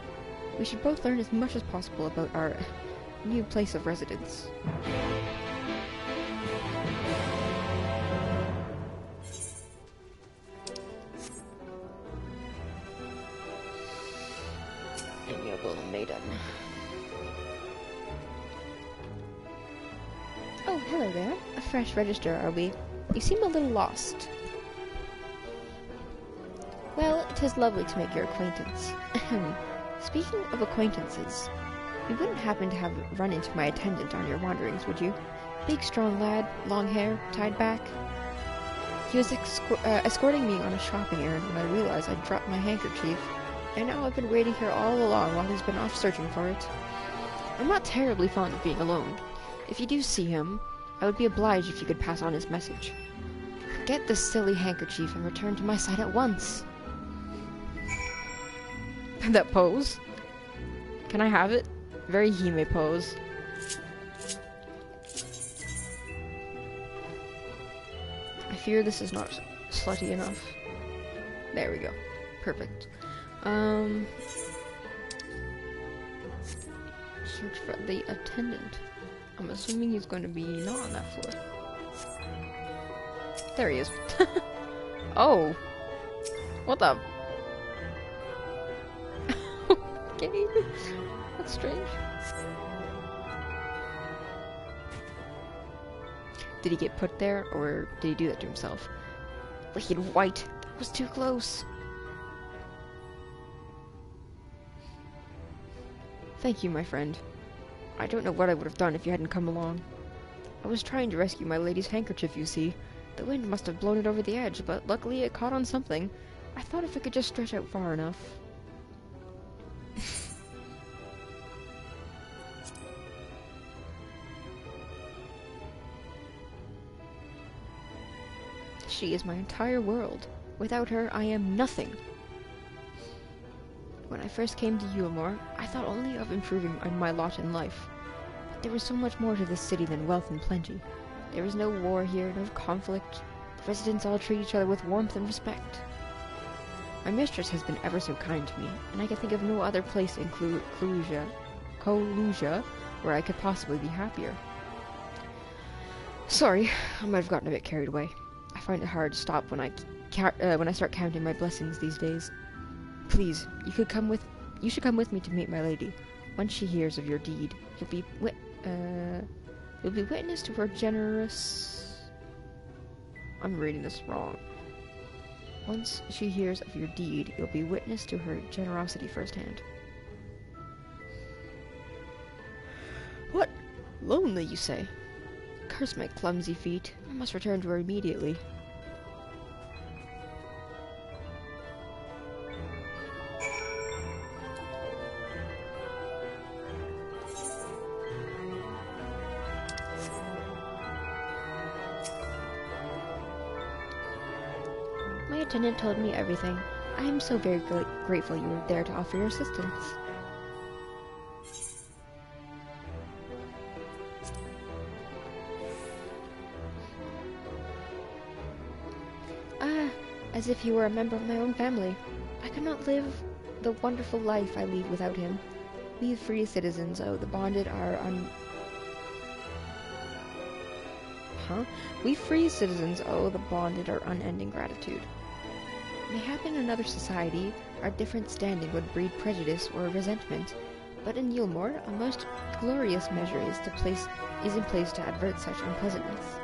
[SPEAKER 1] We should both learn as much as possible about our new place of residence. Amiable maiden. Oh, hello there. A fresh register, are we? You seem a little lost. Well, 'tis lovely to make your acquaintance. Speaking of acquaintances, you wouldn't happen to have run into my attendant on your wanderings, would you? Big, strong lad, long hair, tied back. He was escorting me on a shopping errand when I realized I'd dropped my handkerchief, and now I've been waiting here all along while he's been off searching for it. I'm not terribly fond of being alone. If you do see him, I would be obliged if you could pass on his message. Get this silly handkerchief and return to my side at once. That pose? Can I have it? Very Hime pose. I fear this is not slutty enough. There we go. Perfect. Search for the attendant. I'm assuming he's going to be not on that floor. There he is. Oh! What the? Okay. That's strange. Did he get put there, or did he do that to himself? Wicked white! That was too close! Thank you, my friend. I don't know what I would have done if you hadn't come along. I was trying to rescue my lady's handkerchief, you see. The wind must have blown it over the edge, but luckily it caught on something. I thought if it could just stretch out far enough. She is my entire world. Without her, I am nothing. When I first came to Eulmore, I thought only of improving my lot in life. There is so much more to this city than wealth and plenty. There is no war here, no conflict. The residents all treat each other with warmth and respect. My mistress has been ever so kind to me, and I can think of no other place in Colusia where I could possibly be happier. Sorry, I might have gotten a bit carried away. I find it hard to stop when I start counting my blessings these days. Please, you should come with me to meet my lady. Once she hears of your deed, you'll be witness to her generous... I'm reading this wrong. Once she hears of your deed, you'll be witness to her generosity firsthand. What? Lonely, you say? Curse my clumsy feet. I must return to her immediately. My attendant told me everything. I am so very grateful you were there to offer your assistance. As if he were a member of my own family. I could not live the wonderful life I lead without him. We free citizens owe the bonded our unending gratitude. Mayhap in another society, our different standing would breed prejudice or resentment, but in Eulmore, a most glorious measure is in place to avert such unpleasantness.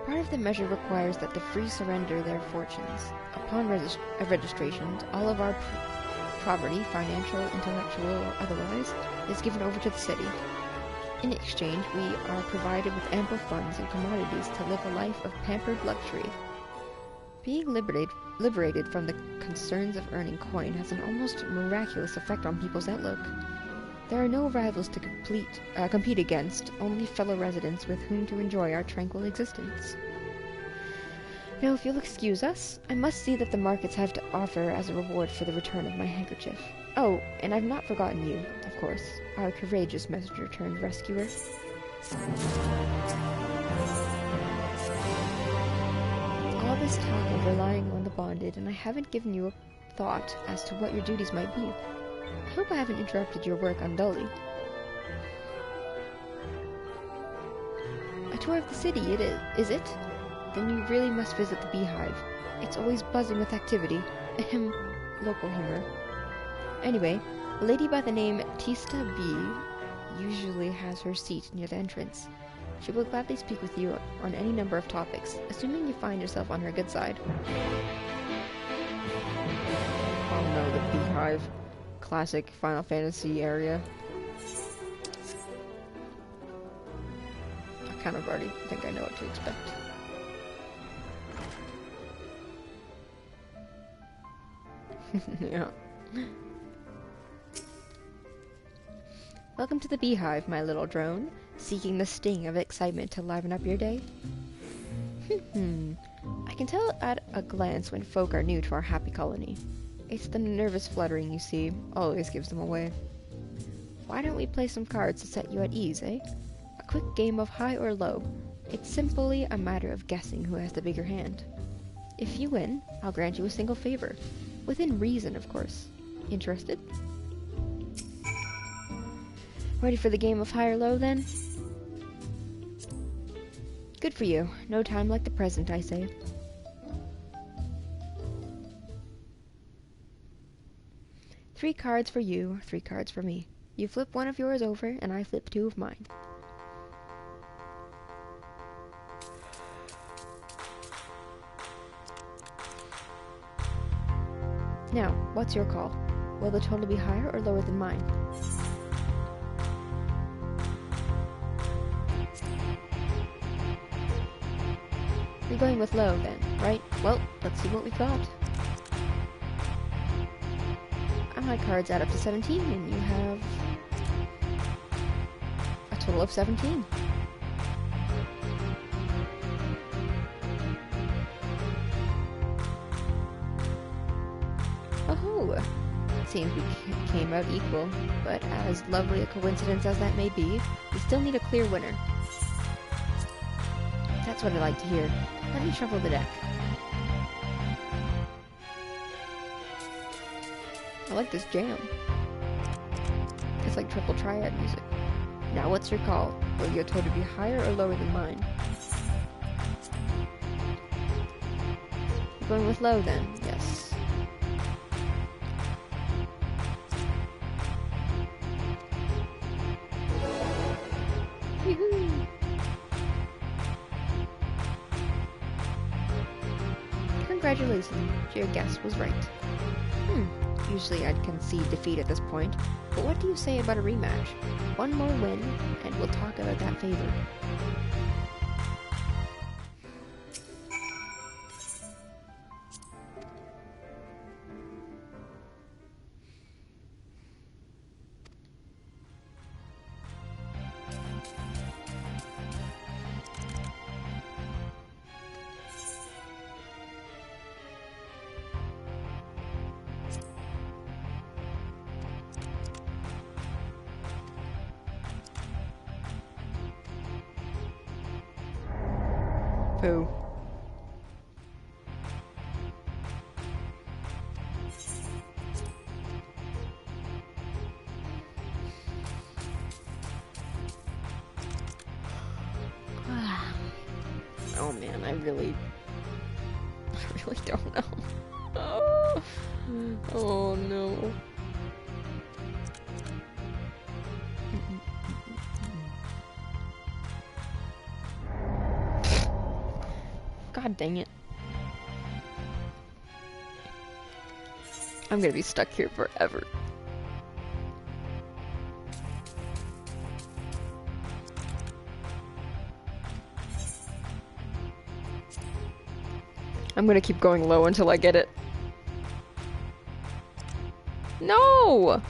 [SPEAKER 1] Part of the measure requires that the free surrender their fortunes. Upon registration, all of our property, financial, intellectual, or otherwise, is given over to the city. In exchange, we are provided with ample funds and commodities to live a life of pampered luxury. Being liberated from the concerns of earning coin has an almost miraculous effect on people's outlook. There are no rivals to compete against, only fellow residents with whom to enjoy our tranquil existence. Now, if you'll excuse us, I must see that the markets have to offer as a reward for the return of my handkerchief. Oh, and I've not forgotten you, of course, our courageous messenger turned rescuer. All this talk of relying on the bonded, and I haven't given you a thought as to what your duties might be. I hope I haven't interrupted your work unduly. A tour of the city, is it? Then you really must visit the beehive. It's always buzzing with activity. Ahem, local humor. Anyway, a lady by the name Tista B usually has her seat near the entrance. She will gladly speak with you on any number of topics, assuming you find yourself on her good side. Oh no, the beehive. Classic Final Fantasy area. I kind of already think I know what to expect. Yeah. Welcome to the beehive, my little drone. Seeking the sting of excitement to liven up your day? I can tell at a glance when folk are new to our happy colony. It's the nervous fluttering, you see, always gives them away. Why don't we play some cards to set you at ease, eh? A quick game of high or low. It's simply a matter of guessing who has the bigger hand. If you win, I'll grant you a single favor. Within reason, of course. Interested? Ready for the game of high or low, then? Good for you. No time like the present, I say. Three cards for you, 3 cards for me. You flip one of yours over, and I flip 2 of mine. Now, what's your call? Will the total be higher or lower than mine? You're going with low, then, right? Well, let's see what we've got. My cards add up to 17, and you have a total of 17. Oh, seems we came out equal, but as lovely a coincidence as that may be, we still need a clear winner. That's what I like to hear. Let me shuffle the deck. I like this jam. It's like triple triad music. Now what's your call? Will your total be higher or lower than mine? Going with low then, yes. Yoo-hoo! Congratulations, your guess was right. Usually I'd concede defeat at this point, but what do you say about a rematch? One more win, and we'll talk about that favor. Pooh. Oh man, I really don't know. Oh no. God dang it. I'm gonna be stuck here forever. I'm gonna keep going low until I get it. No!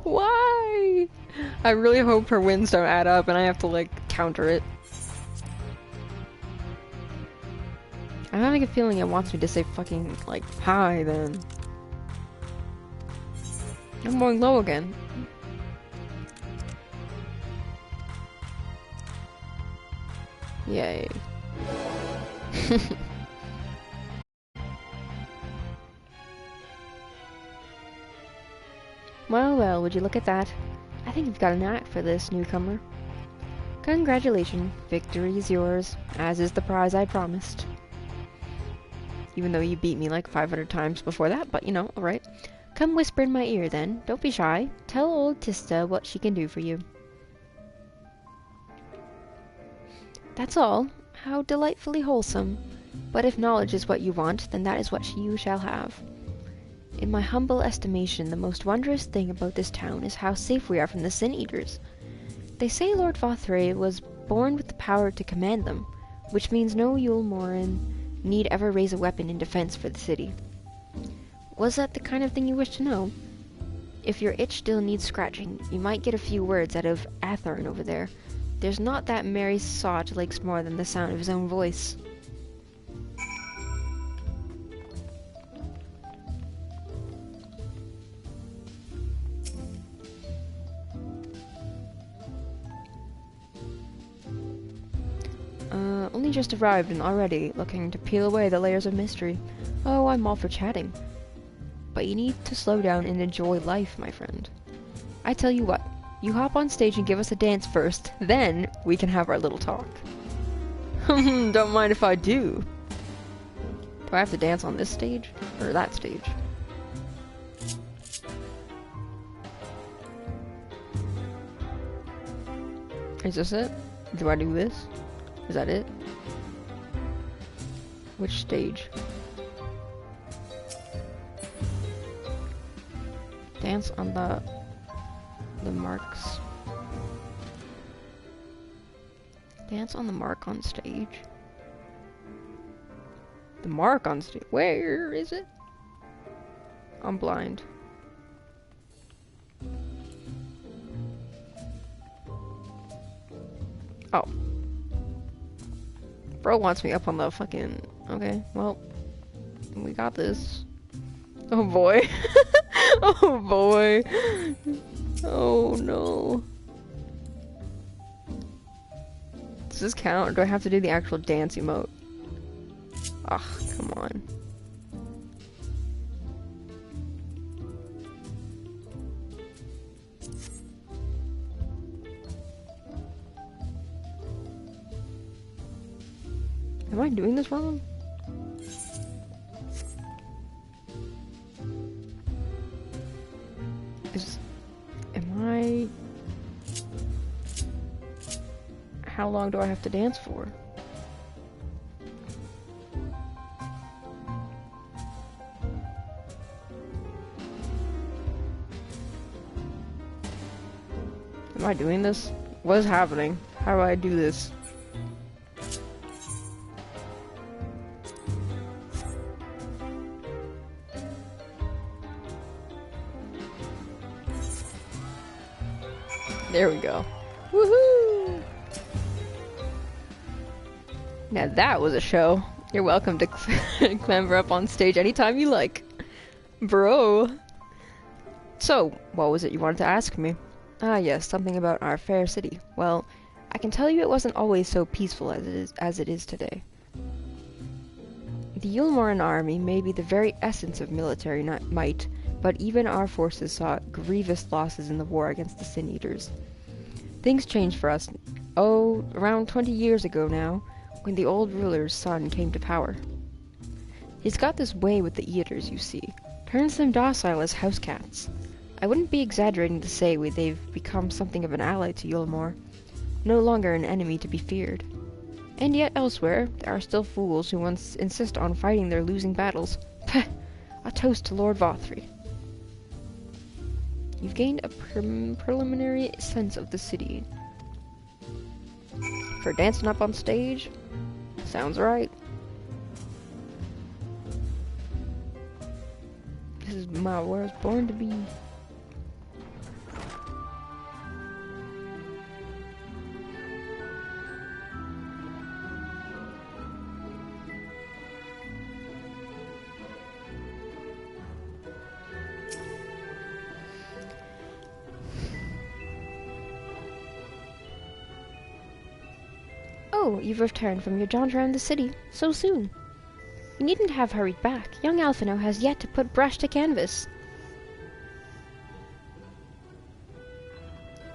[SPEAKER 1] Why? I really hope her wins don't add up and I have to, like, counter it. I'm having a feeling it wants me to say fucking, like, hi then. I'm going low again. Yay. Well, well, would you look at that? I think you've got a knack for this, newcomer. Congratulations, victory is yours, as is the prize I promised. Even though you beat me like 500 times before that, but you know, alright. Come whisper in my ear then, don't be shy. Tell old Tista what she can do for you. That's all. How delightfully wholesome. But if knowledge is what you want, then that is what you shall have. In my humble estimation, the most wondrous thing about this town is how safe we are from the Sin Eaters. They say Lord Vauthray was born with the power to command them, which means no Eulmorean need ever raise a weapon in defense for the city. Was that the kind of thing you wish to know? If your itch still needs scratching, you might get a few words out of Athorn over there. There's not that merry sot likes more than the sound of his own voice. Only just arrived and already looking to peel away the layers of mystery. Oh, I'm all for chatting. But you need to slow down and enjoy life, my friend. I tell you what, you hop on stage and give us a dance first, then we can have our little talk. Don't mind if I do. Do I have to dance on this stage? Or that stage? Is this it? Do I do this? Is that it? Which stage? Dance on the marks. Dance on the mark on stage. The mark on stage? Where is it? I'm blind. Oh. Bro wants me up on the fucking... Okay, well, we got this. Oh boy. Oh boy. Oh no. Does this count, or do I have to do the actual dance emote? Ugh, come on. Am I doing this wrong? Am I... How long do I have to dance for? Am I doing this? What is happening? How do I do this? There we go. Woohoo! Now that was a show. You're welcome to clamber up on stage anytime you like. Bro. So, what was it you wanted to ask me? Ah yes, something about our fair city. Well, I can tell you it wasn't always so peaceful as it is today. The Eulmore army may be the very essence of military might, but even our forces saw grievous losses in the war against the Sin Eaters. Things changed for us, around 20 years ago now, when the old ruler's son came to power. He's got this way with the Eaters, you see. Turns them docile as house cats. I wouldn't be exaggerating to say they've become something of an ally to Eulmore, no longer an enemy to be feared. And yet elsewhere, there are still fools who insist on fighting their losing battles. Pah! A toast to Lord Vothri. You've gained a preliminary sense of the city. For dancing up on stage? Sounds right. This is where I was born to be. Oh, you've returned from your jaunt around the city so soon. You needn't have hurried back. Young Alphino has yet to put brush to canvas.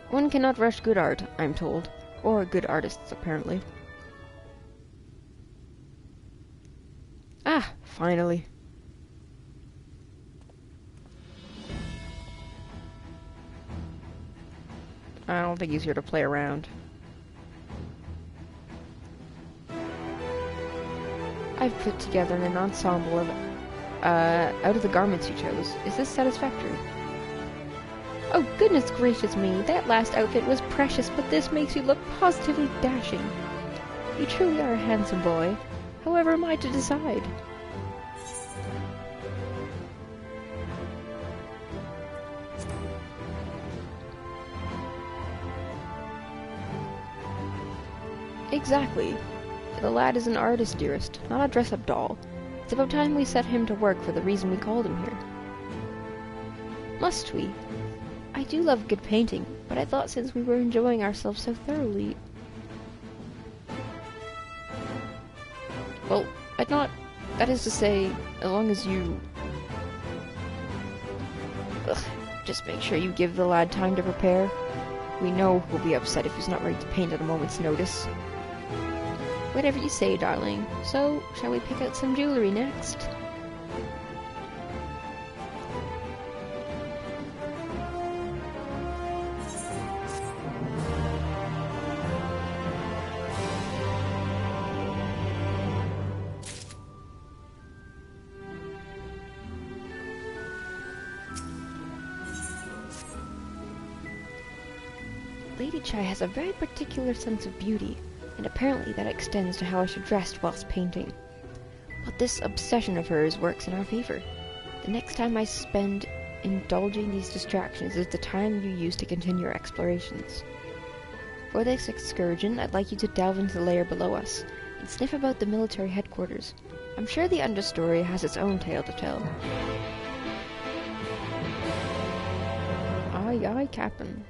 [SPEAKER 1] One cannot rush good art, I'm told. Or good artists, apparently. Ah, finally. I don't think he's here to play around. I've put together an ensemble of, out of the garments you chose. Is this satisfactory? Oh, goodness gracious me, that last outfit was precious, but this makes you look positively dashing. You truly are a handsome boy. However am I to decide? Exactly. The lad is an artist, dearest, not a dress-up doll. It's about time we set him to work for the reason we called him here. Must we? I do love good painting, but I thought since we were enjoying ourselves so thoroughly... Well, I thought... That is to say, as long as you... Ugh, just make sure you give the lad time to prepare. We know he'll be upset if he's not ready to paint at a moment's notice. Whatever you say, darling. So, shall we pick out some jewelry next? Lady Chai has a very particular sense of beauty, and apparently that extends to how I should dress whilst painting. But this obsession of hers works in our favor. The next time I spend indulging these distractions is the time you use to continue your explorations. For this excursion, I'd like you to delve into the layer below us, and sniff about the military headquarters. I'm sure the understory has its own tale to tell. Aye, aye, Captain.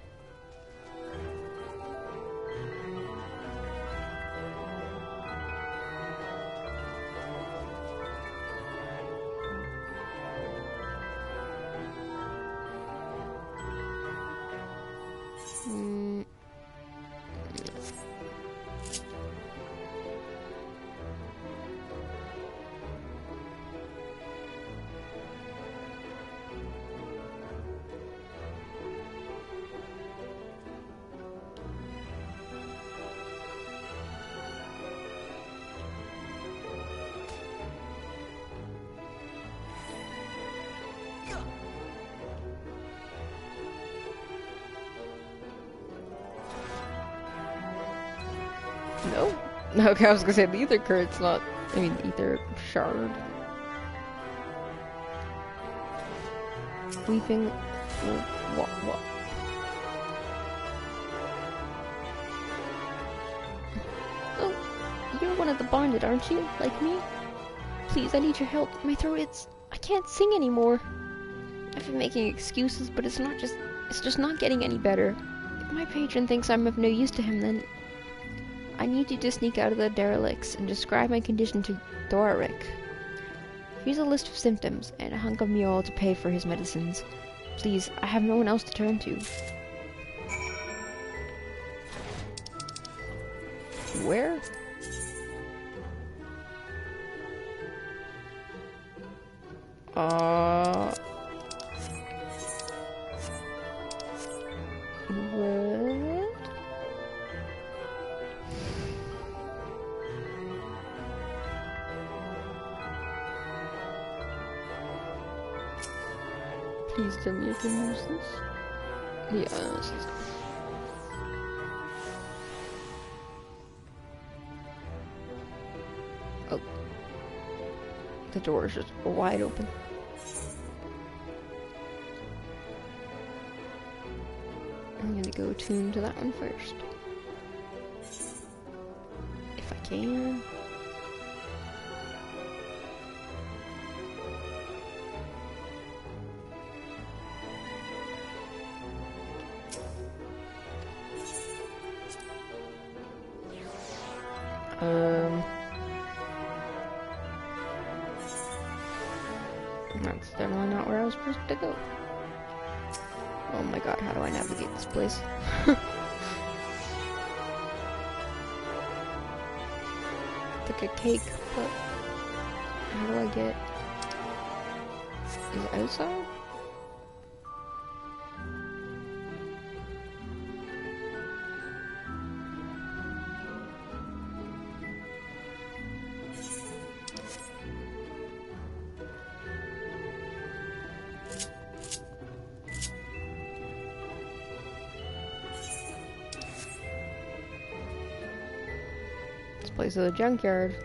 [SPEAKER 1] No. Okay, I was gonna say the ether current's not. I mean, ether shard. Weeping. What? Oh, you're one of the bonded, aren't you? Like me? Please, I need your help. My throat, I can't sing anymore. I've been making excuses, but it's just not getting any better. If my patron thinks I'm of no use to him, then I need you to sneak out of the derelicts and describe my condition to Thoric. Here's a list of symptoms and a hunk of mule to pay for his medicines. Please, I have no one else to turn to. Where? What? Please tell me I can use this. Yes. Oh. The door is just wide open. I'm gonna go tune to that one first. If I can. That's definitely not where I was supposed to go. Oh my god, how do I navigate this place? It's like a cake, but how do I get... Is it outside? Place of the junkyard.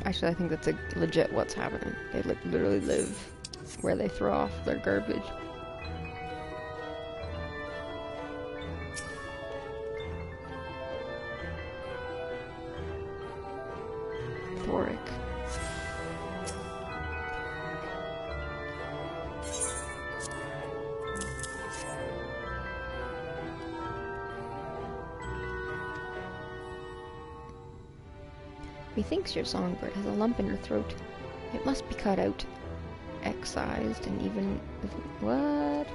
[SPEAKER 1] Actually, I think that's a legit what's happening. They like literally live where they throw off their garbage. Thoric. Methinks your songbird has a lump in her throat. It must be cut out, excised, and even... What?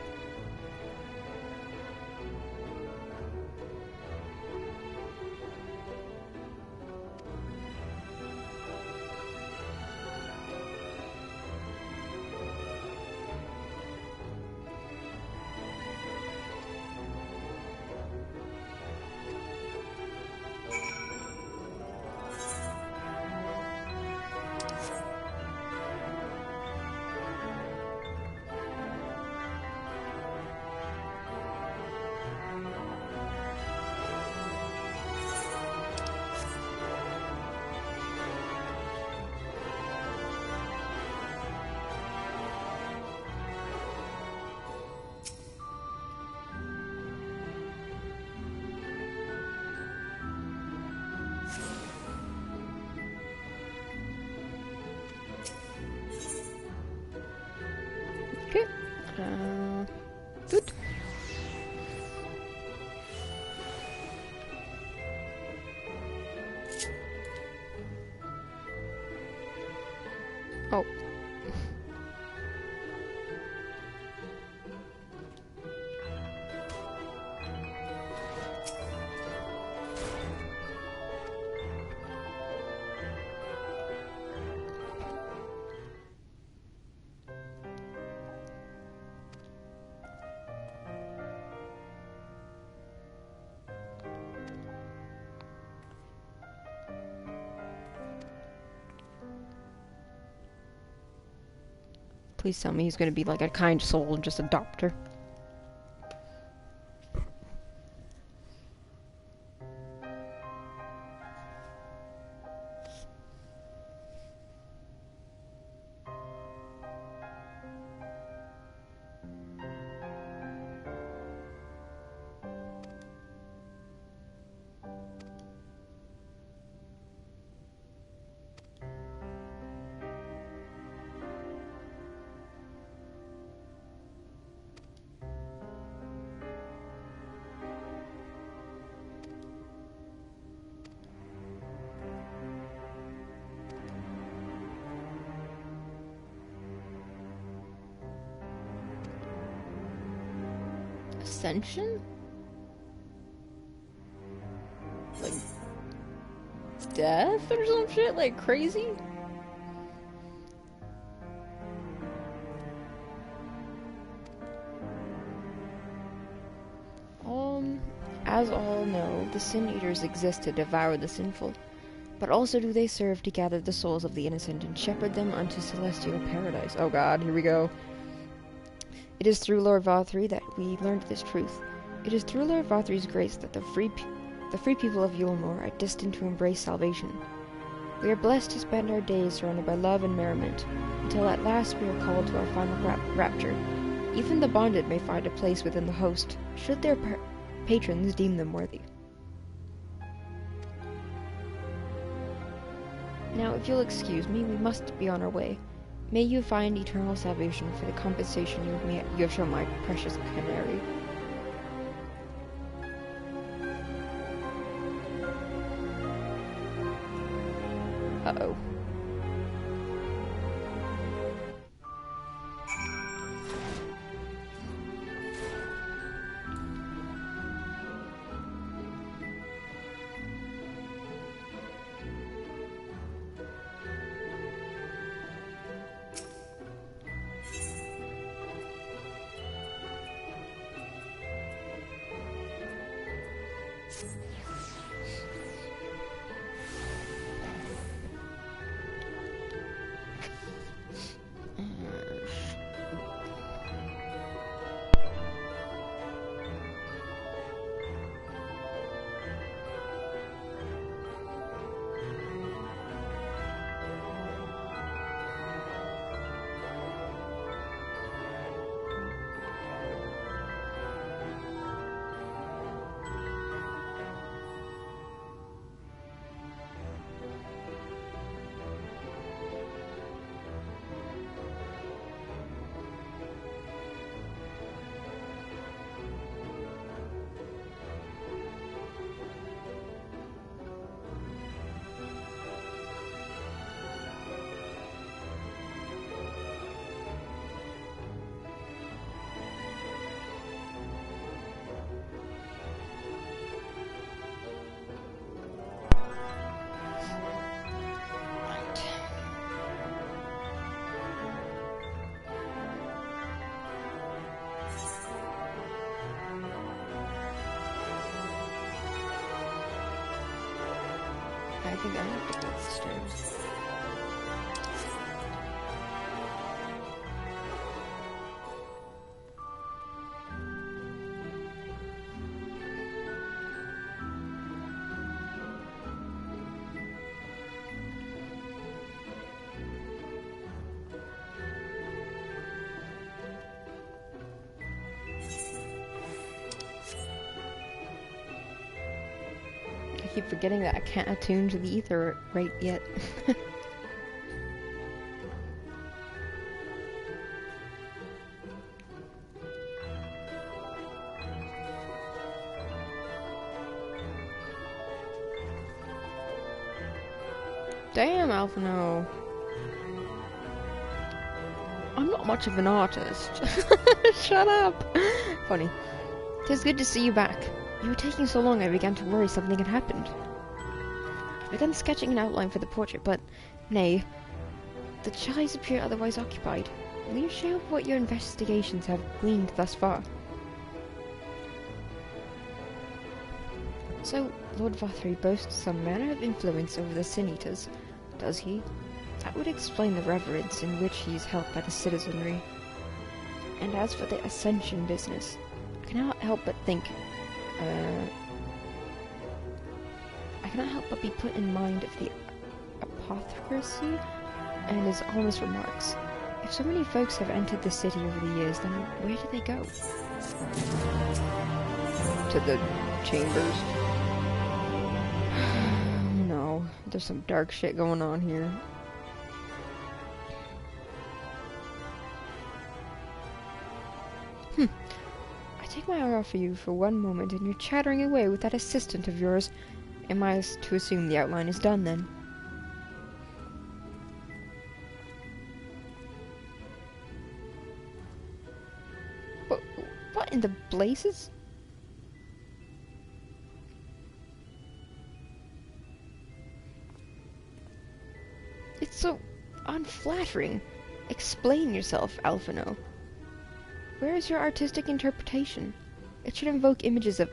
[SPEAKER 1] Good. Oh. Please tell me he's gonna be like a kind soul and just adopt her. Ascension? Like death or some shit? Like crazy? As all know, the Sin Eaters exist to devour the sinful, but also do they serve to gather the souls of the innocent and shepherd them unto celestial paradise. Oh god, here we go. It is through Lord Vothri that we learned this truth. It is through Lord Vothri's grace that the free people of Eulmore are destined to embrace salvation. We are blessed to spend our days surrounded by love and merriment, until at last we are called to our final rapture. Even the bonded may find a place within the host, should their patrons deem them worthy. Now, if you'll excuse me, we must be on our way. May you find eternal salvation for the compensation you have shown my precious canary. Uh-oh. I think I have to go upstairs. I keep forgetting that I can't attune to the ether right yet. Damn, Alphino. I'm not much of an artist. Shut up. Funny. Tis good to see you back. You were taking so long I began to worry something had happened. I began sketching an outline for the portrait, but nay. The eyes appear otherwise occupied. Will you share what your investigations have gleaned thus far? So, Lord Vathri boasts some manner of influence over the Sin Eaters, does he? That would explain the reverence in which he is held by the citizenry. And as for the Ascension business, I cannot help but think, I cannot help but be put in mind of the apothecary and his honest remarks. If so many folks have entered the city over the years, then where do they go? To the chambers. No, there's some dark shit going on here. I take my eye off of you for one moment and you're chattering away with that assistant of yours. Am I to assume the outline is done then? But what in the blazes? It's so unflattering. Explain yourself, Alphino. Where is your artistic interpretation? It should invoke images of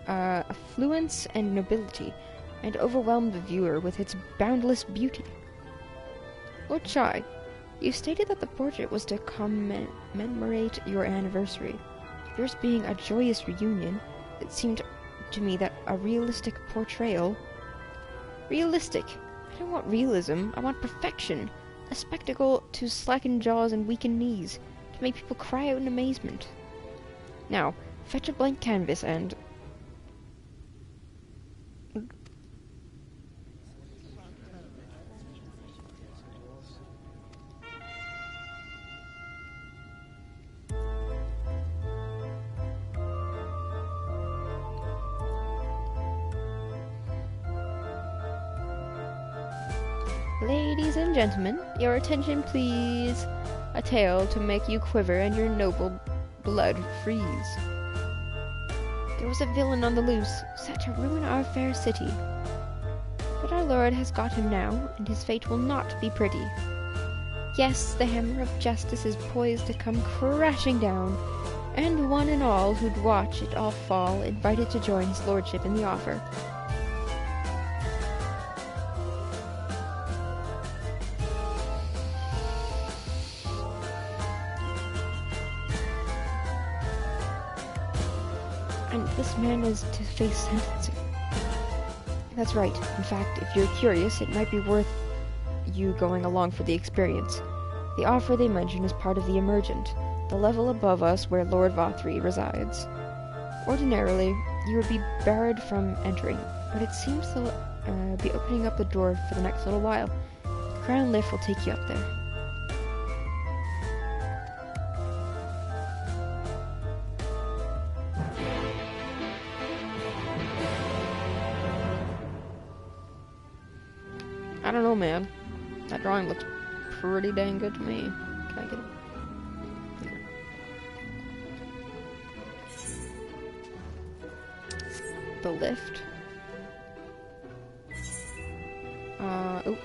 [SPEAKER 1] affluence and nobility, and overwhelm the viewer with its boundless beauty. Lord Shai, you stated that the portrait was to commemorate your anniversary. Yours being a joyous reunion, it seemed to me that a realistic portrayal... Realistic? I don't want realism, I want perfection. A spectacle to slacken jaws and weaken knees, to make people cry out in amazement. Now, fetch a blank canvas and... Ladies and gentlemen, your attention please. A tale to make you quiver and your noble blood freeze. There was a villain on the loose, set to ruin our fair city. But our lord has got him now, and his fate will not be pretty. Yes, the hammer of justice is poised to come crashing down, and one and all who'd watch it all fall invited to join his lordship in the offer. And this man is to face sentencing. That's right. In fact, if you're curious, it might be worth you going along for the experience. The offer they mention is part of the Emergent, the level above us where Lord Vathri resides. Ordinarily, you would be barred from entering, but it seems they'll be opening up the door for the next little while. The Crown Lift will take you up there. I don't know, man. That drawing looks pretty dang good to me. Can I get it? Yeah. The lift. Oh.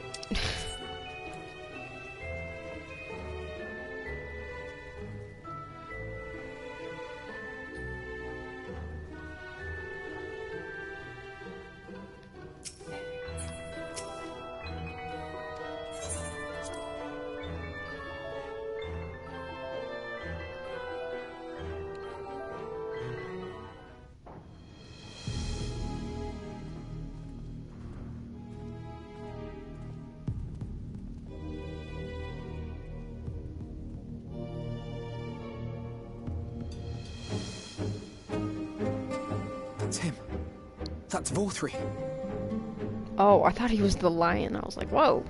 [SPEAKER 2] It's him. That's Vathri.
[SPEAKER 1] Oh, I thought he was the lion. I was like, whoa.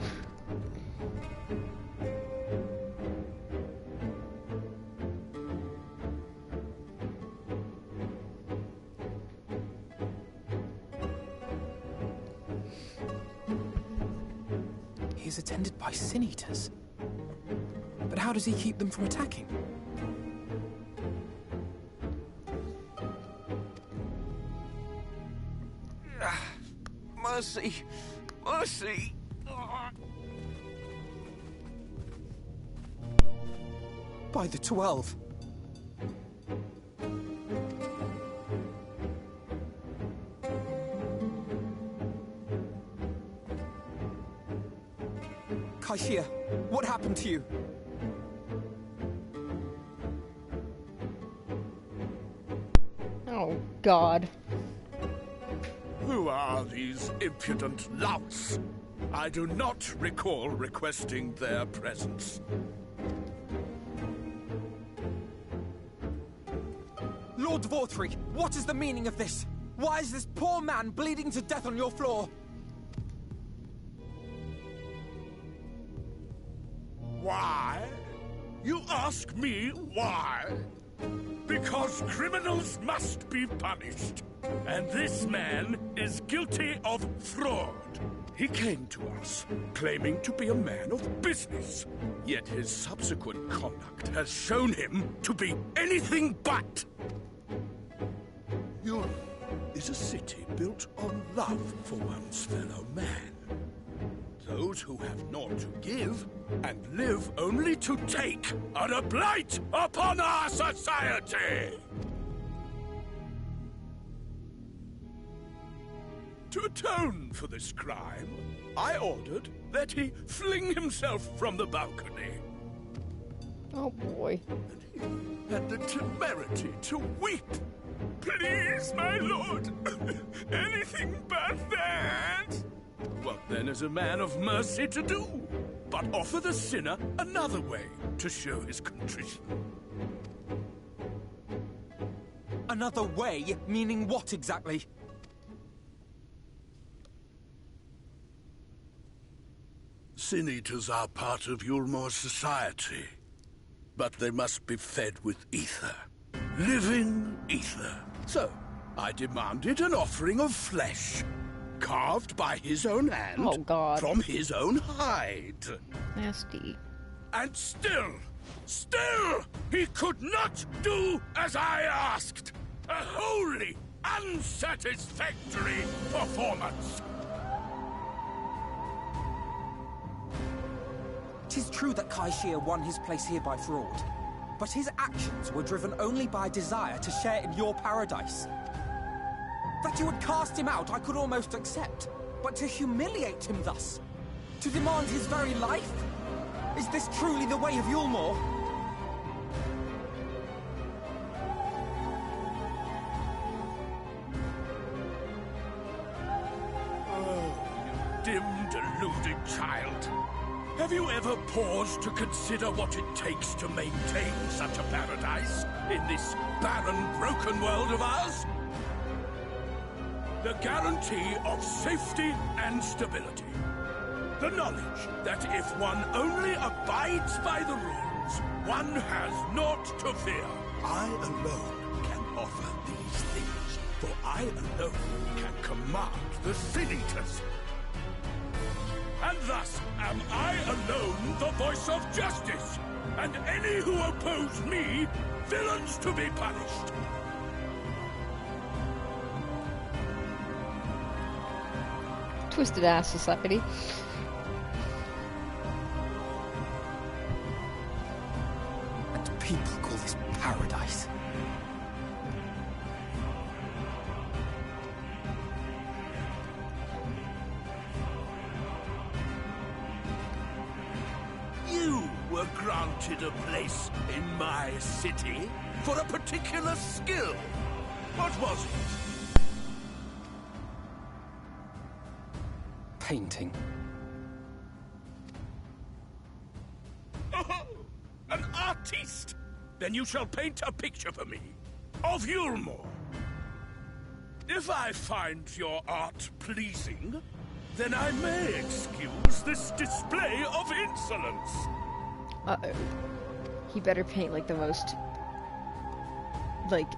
[SPEAKER 2] is attended by sin-eaters. But how does he keep them from attacking?
[SPEAKER 3] Mercy! Mercy!
[SPEAKER 2] By the 12. Kaishia, what happened to you?
[SPEAKER 1] Oh, God.
[SPEAKER 7] Who are these impudent louts? I do not recall requesting their presence.
[SPEAKER 2] Lord Vorthree, what is the meaning of this? Why is this poor man bleeding to death on your floor?
[SPEAKER 7] Why? You ask me why? Because criminals must be punished. And this man is guilty of fraud. He came to us, claiming to be a man of business. Yet his subsequent conduct has shown him to be anything but. Eulmore is a city built on love for one's fellow man. Those who have naught to give and live only to take are a blight upon our society! To atone for this crime, I ordered that he fling himself from the balcony.
[SPEAKER 1] Oh, boy.
[SPEAKER 7] And he had the temerity to weep. Please, my lord, anything but that. What then is a man of mercy to do? But offer the sinner another way to show his contrition.
[SPEAKER 2] Another way? Meaning what exactly?
[SPEAKER 7] Sin-eaters are part of Eulmore's society, but they must be fed with ether. Living ether. So, I demanded an offering of flesh, carved by his own hand,
[SPEAKER 1] Oh, God.
[SPEAKER 7] from his own hide.
[SPEAKER 1] Nasty.
[SPEAKER 7] And still, he could not do as I asked. A wholly unsatisfactory performance.
[SPEAKER 2] 'Tis true that Kaishia won his place here by fraud, but his actions were driven only by a desire to share in your paradise. That you would cast him out I could almost accept, but to humiliate him thus, to demand his very life? Is this truly the way of Eulmore?
[SPEAKER 7] Oh, you dim, deluded child. Have you ever paused to consider what it takes to maintain such a paradise in this barren, broken world of ours? The guarantee of safety and stability. The knowledge that if one only abides by the rules, one has naught to fear. I alone can offer these things, for I alone can command the Sin-Eaters. And thus am I alone the voice of justice, and any who oppose me, villains to be punished.
[SPEAKER 1] Twisted ass society.
[SPEAKER 2] And people call this paradise.
[SPEAKER 7] You were granted a place in my city for a particular skill. What was it?
[SPEAKER 2] Painting.
[SPEAKER 7] Oh, an artiste! Then you shall paint a picture for me of Eulmore. If I find your art pleasing, then I may excuse this display of insolence.
[SPEAKER 1] Uh-oh. He better paint like the most... like...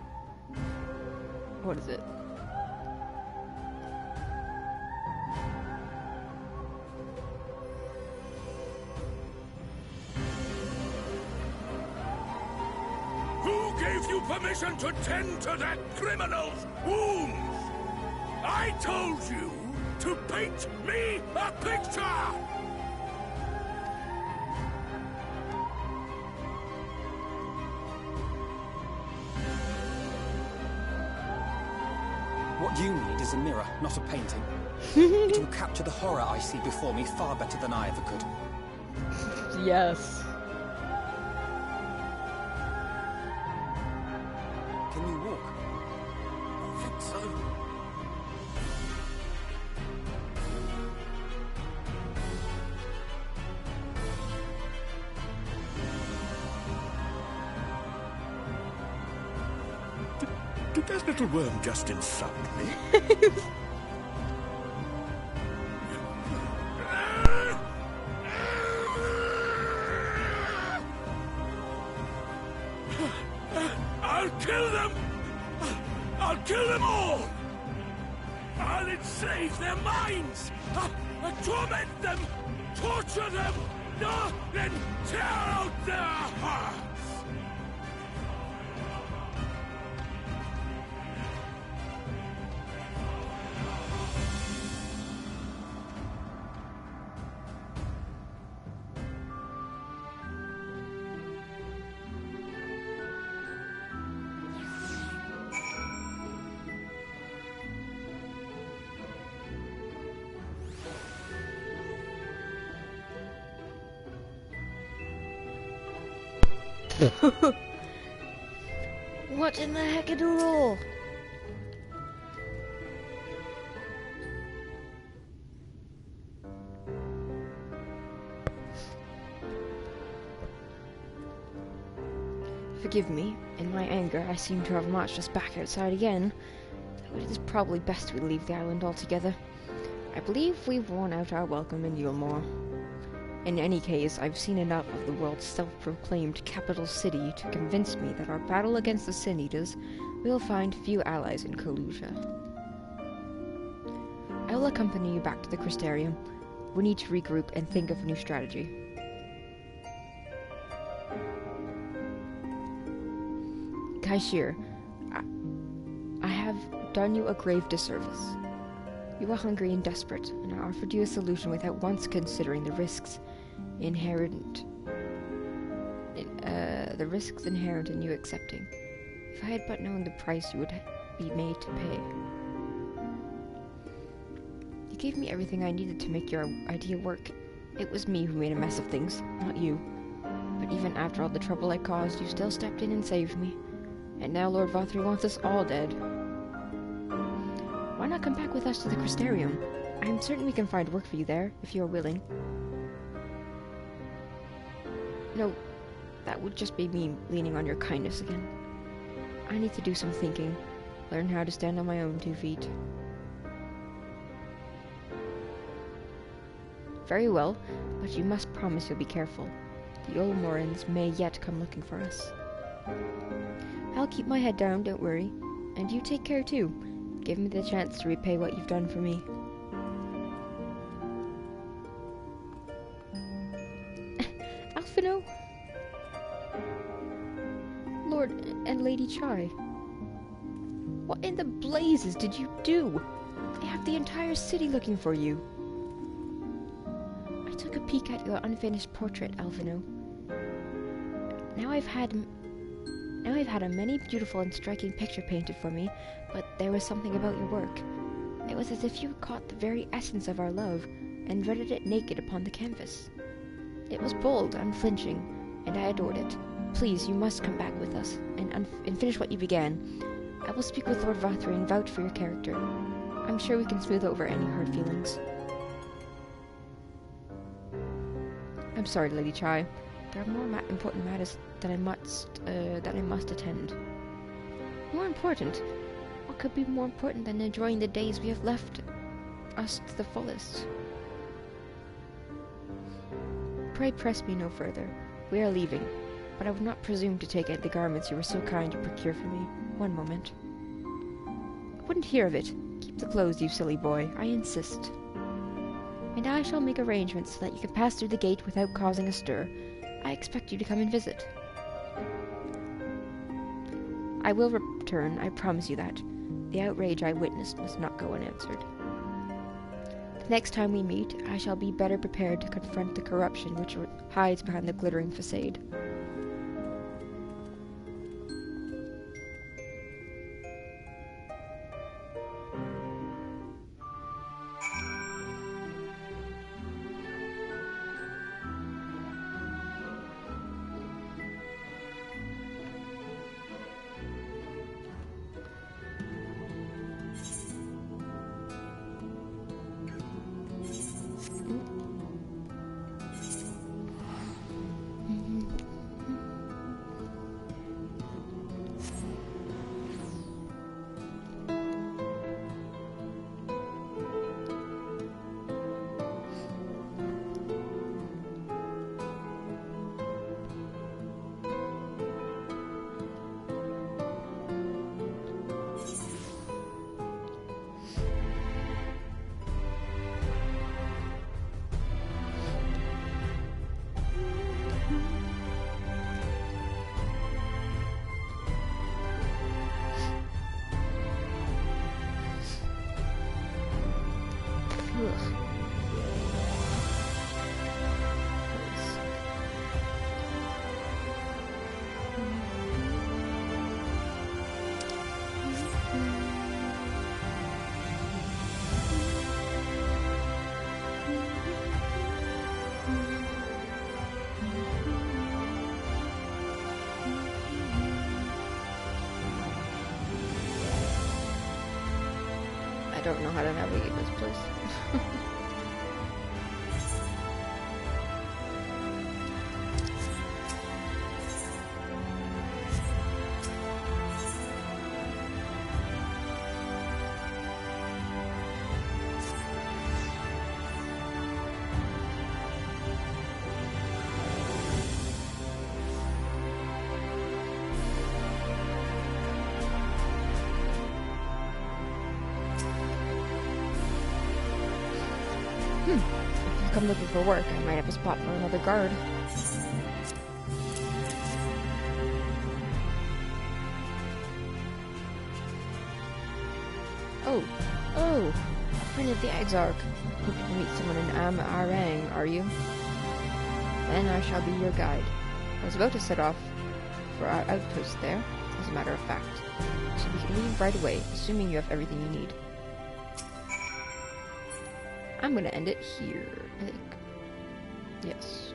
[SPEAKER 1] what is it?
[SPEAKER 7] gave you permission to tend to that criminal's wounds? I told you to paint me a picture!
[SPEAKER 2] What you need is a mirror, not a painting. It will capture the horror I see before me far better than I ever could.
[SPEAKER 1] Yes.
[SPEAKER 2] Can you walk?
[SPEAKER 3] I think so.
[SPEAKER 7] Did that little worm just insult me? I'll kill them! I'll kill them all! I'll enslave their minds! I'll torment them! Torture them! Then tear out their hearts!
[SPEAKER 1] What in the heck-a-doodle? Forgive me. In my anger, I seem to have marched us back outside again. It is probably best we leave the island altogether. I believe we've worn out our welcome in Eulmore. In any case, I've seen enough of the world's self-proclaimed capital city to convince me that our battle against the Sin Eaters will find few allies in Kalusia. I will accompany you back to the Crystarium. We need to regroup and think of a new strategy. Kaishir, I have done you a grave disservice. You were hungry and desperate, and I offered you a solution without once considering the risks inherent in you accepting. If I had but known the price you would be made to pay. You gave me everything I needed to make your idea work. It was me who made a mess of things, not you. But even after all the trouble I caused, you still stepped in and saved me. And now Lord Vothri wants us all dead. Why not come back with us to the Crystarium? I'm certain we can find work for you there, if you are willing. No, that would just be me leaning on your kindness again. I need to do some thinking, learn how to stand on my own 2 feet. Very well, but you must promise you'll be careful. The Eulmorans may yet come looking for us. I'll keep my head down, don't worry. And you take care too. Give me the chance to repay what you've done for me. Alphino? Lord and Lady Chai. What in the blazes did you do? They have the entire city looking for you. I took a peek at your unfinished portrait, Alphino. Now I've had a many beautiful and striking picture painted for me, but there was something about your work. It was as if you had caught the very essence of our love and rendered it naked upon the canvas. It was bold, unflinching, and I adored it. Please, you must come back with us and finish what you began. I will speak with Lord Vothri and vouch for your character. I'm sure we can smooth over any hard feelings. I'm sorry, Lady Chai. There are more important matters that I must attend. More important? What could be more important than enjoying the days we have left us to the fullest? Pray press me no further. We are leaving, but I would not presume to take the garments you were so kind to procure for me. One moment. I wouldn't hear of it. Keep the clothes, you silly boy. I insist. And I shall make arrangements so that you can pass through the gate without causing a stir. I expect you to come and visit. I will return, I promise you that. The outrage I witnessed must not go unanswered. The next time we meet, I shall be better prepared to confront the corruption which hides behind the glittering facade. I don't know how to navigate this place. If you come looking for work, I might have a spot for another guard. Oh, a friend of the Exarch. Hoping to meet someone in Arang, are you? Then I shall be your guide. I was about to set off for our outpost there, as a matter of fact. So we can leave right away, assuming you have everything you need. I'm gonna end it here, I think. Yes.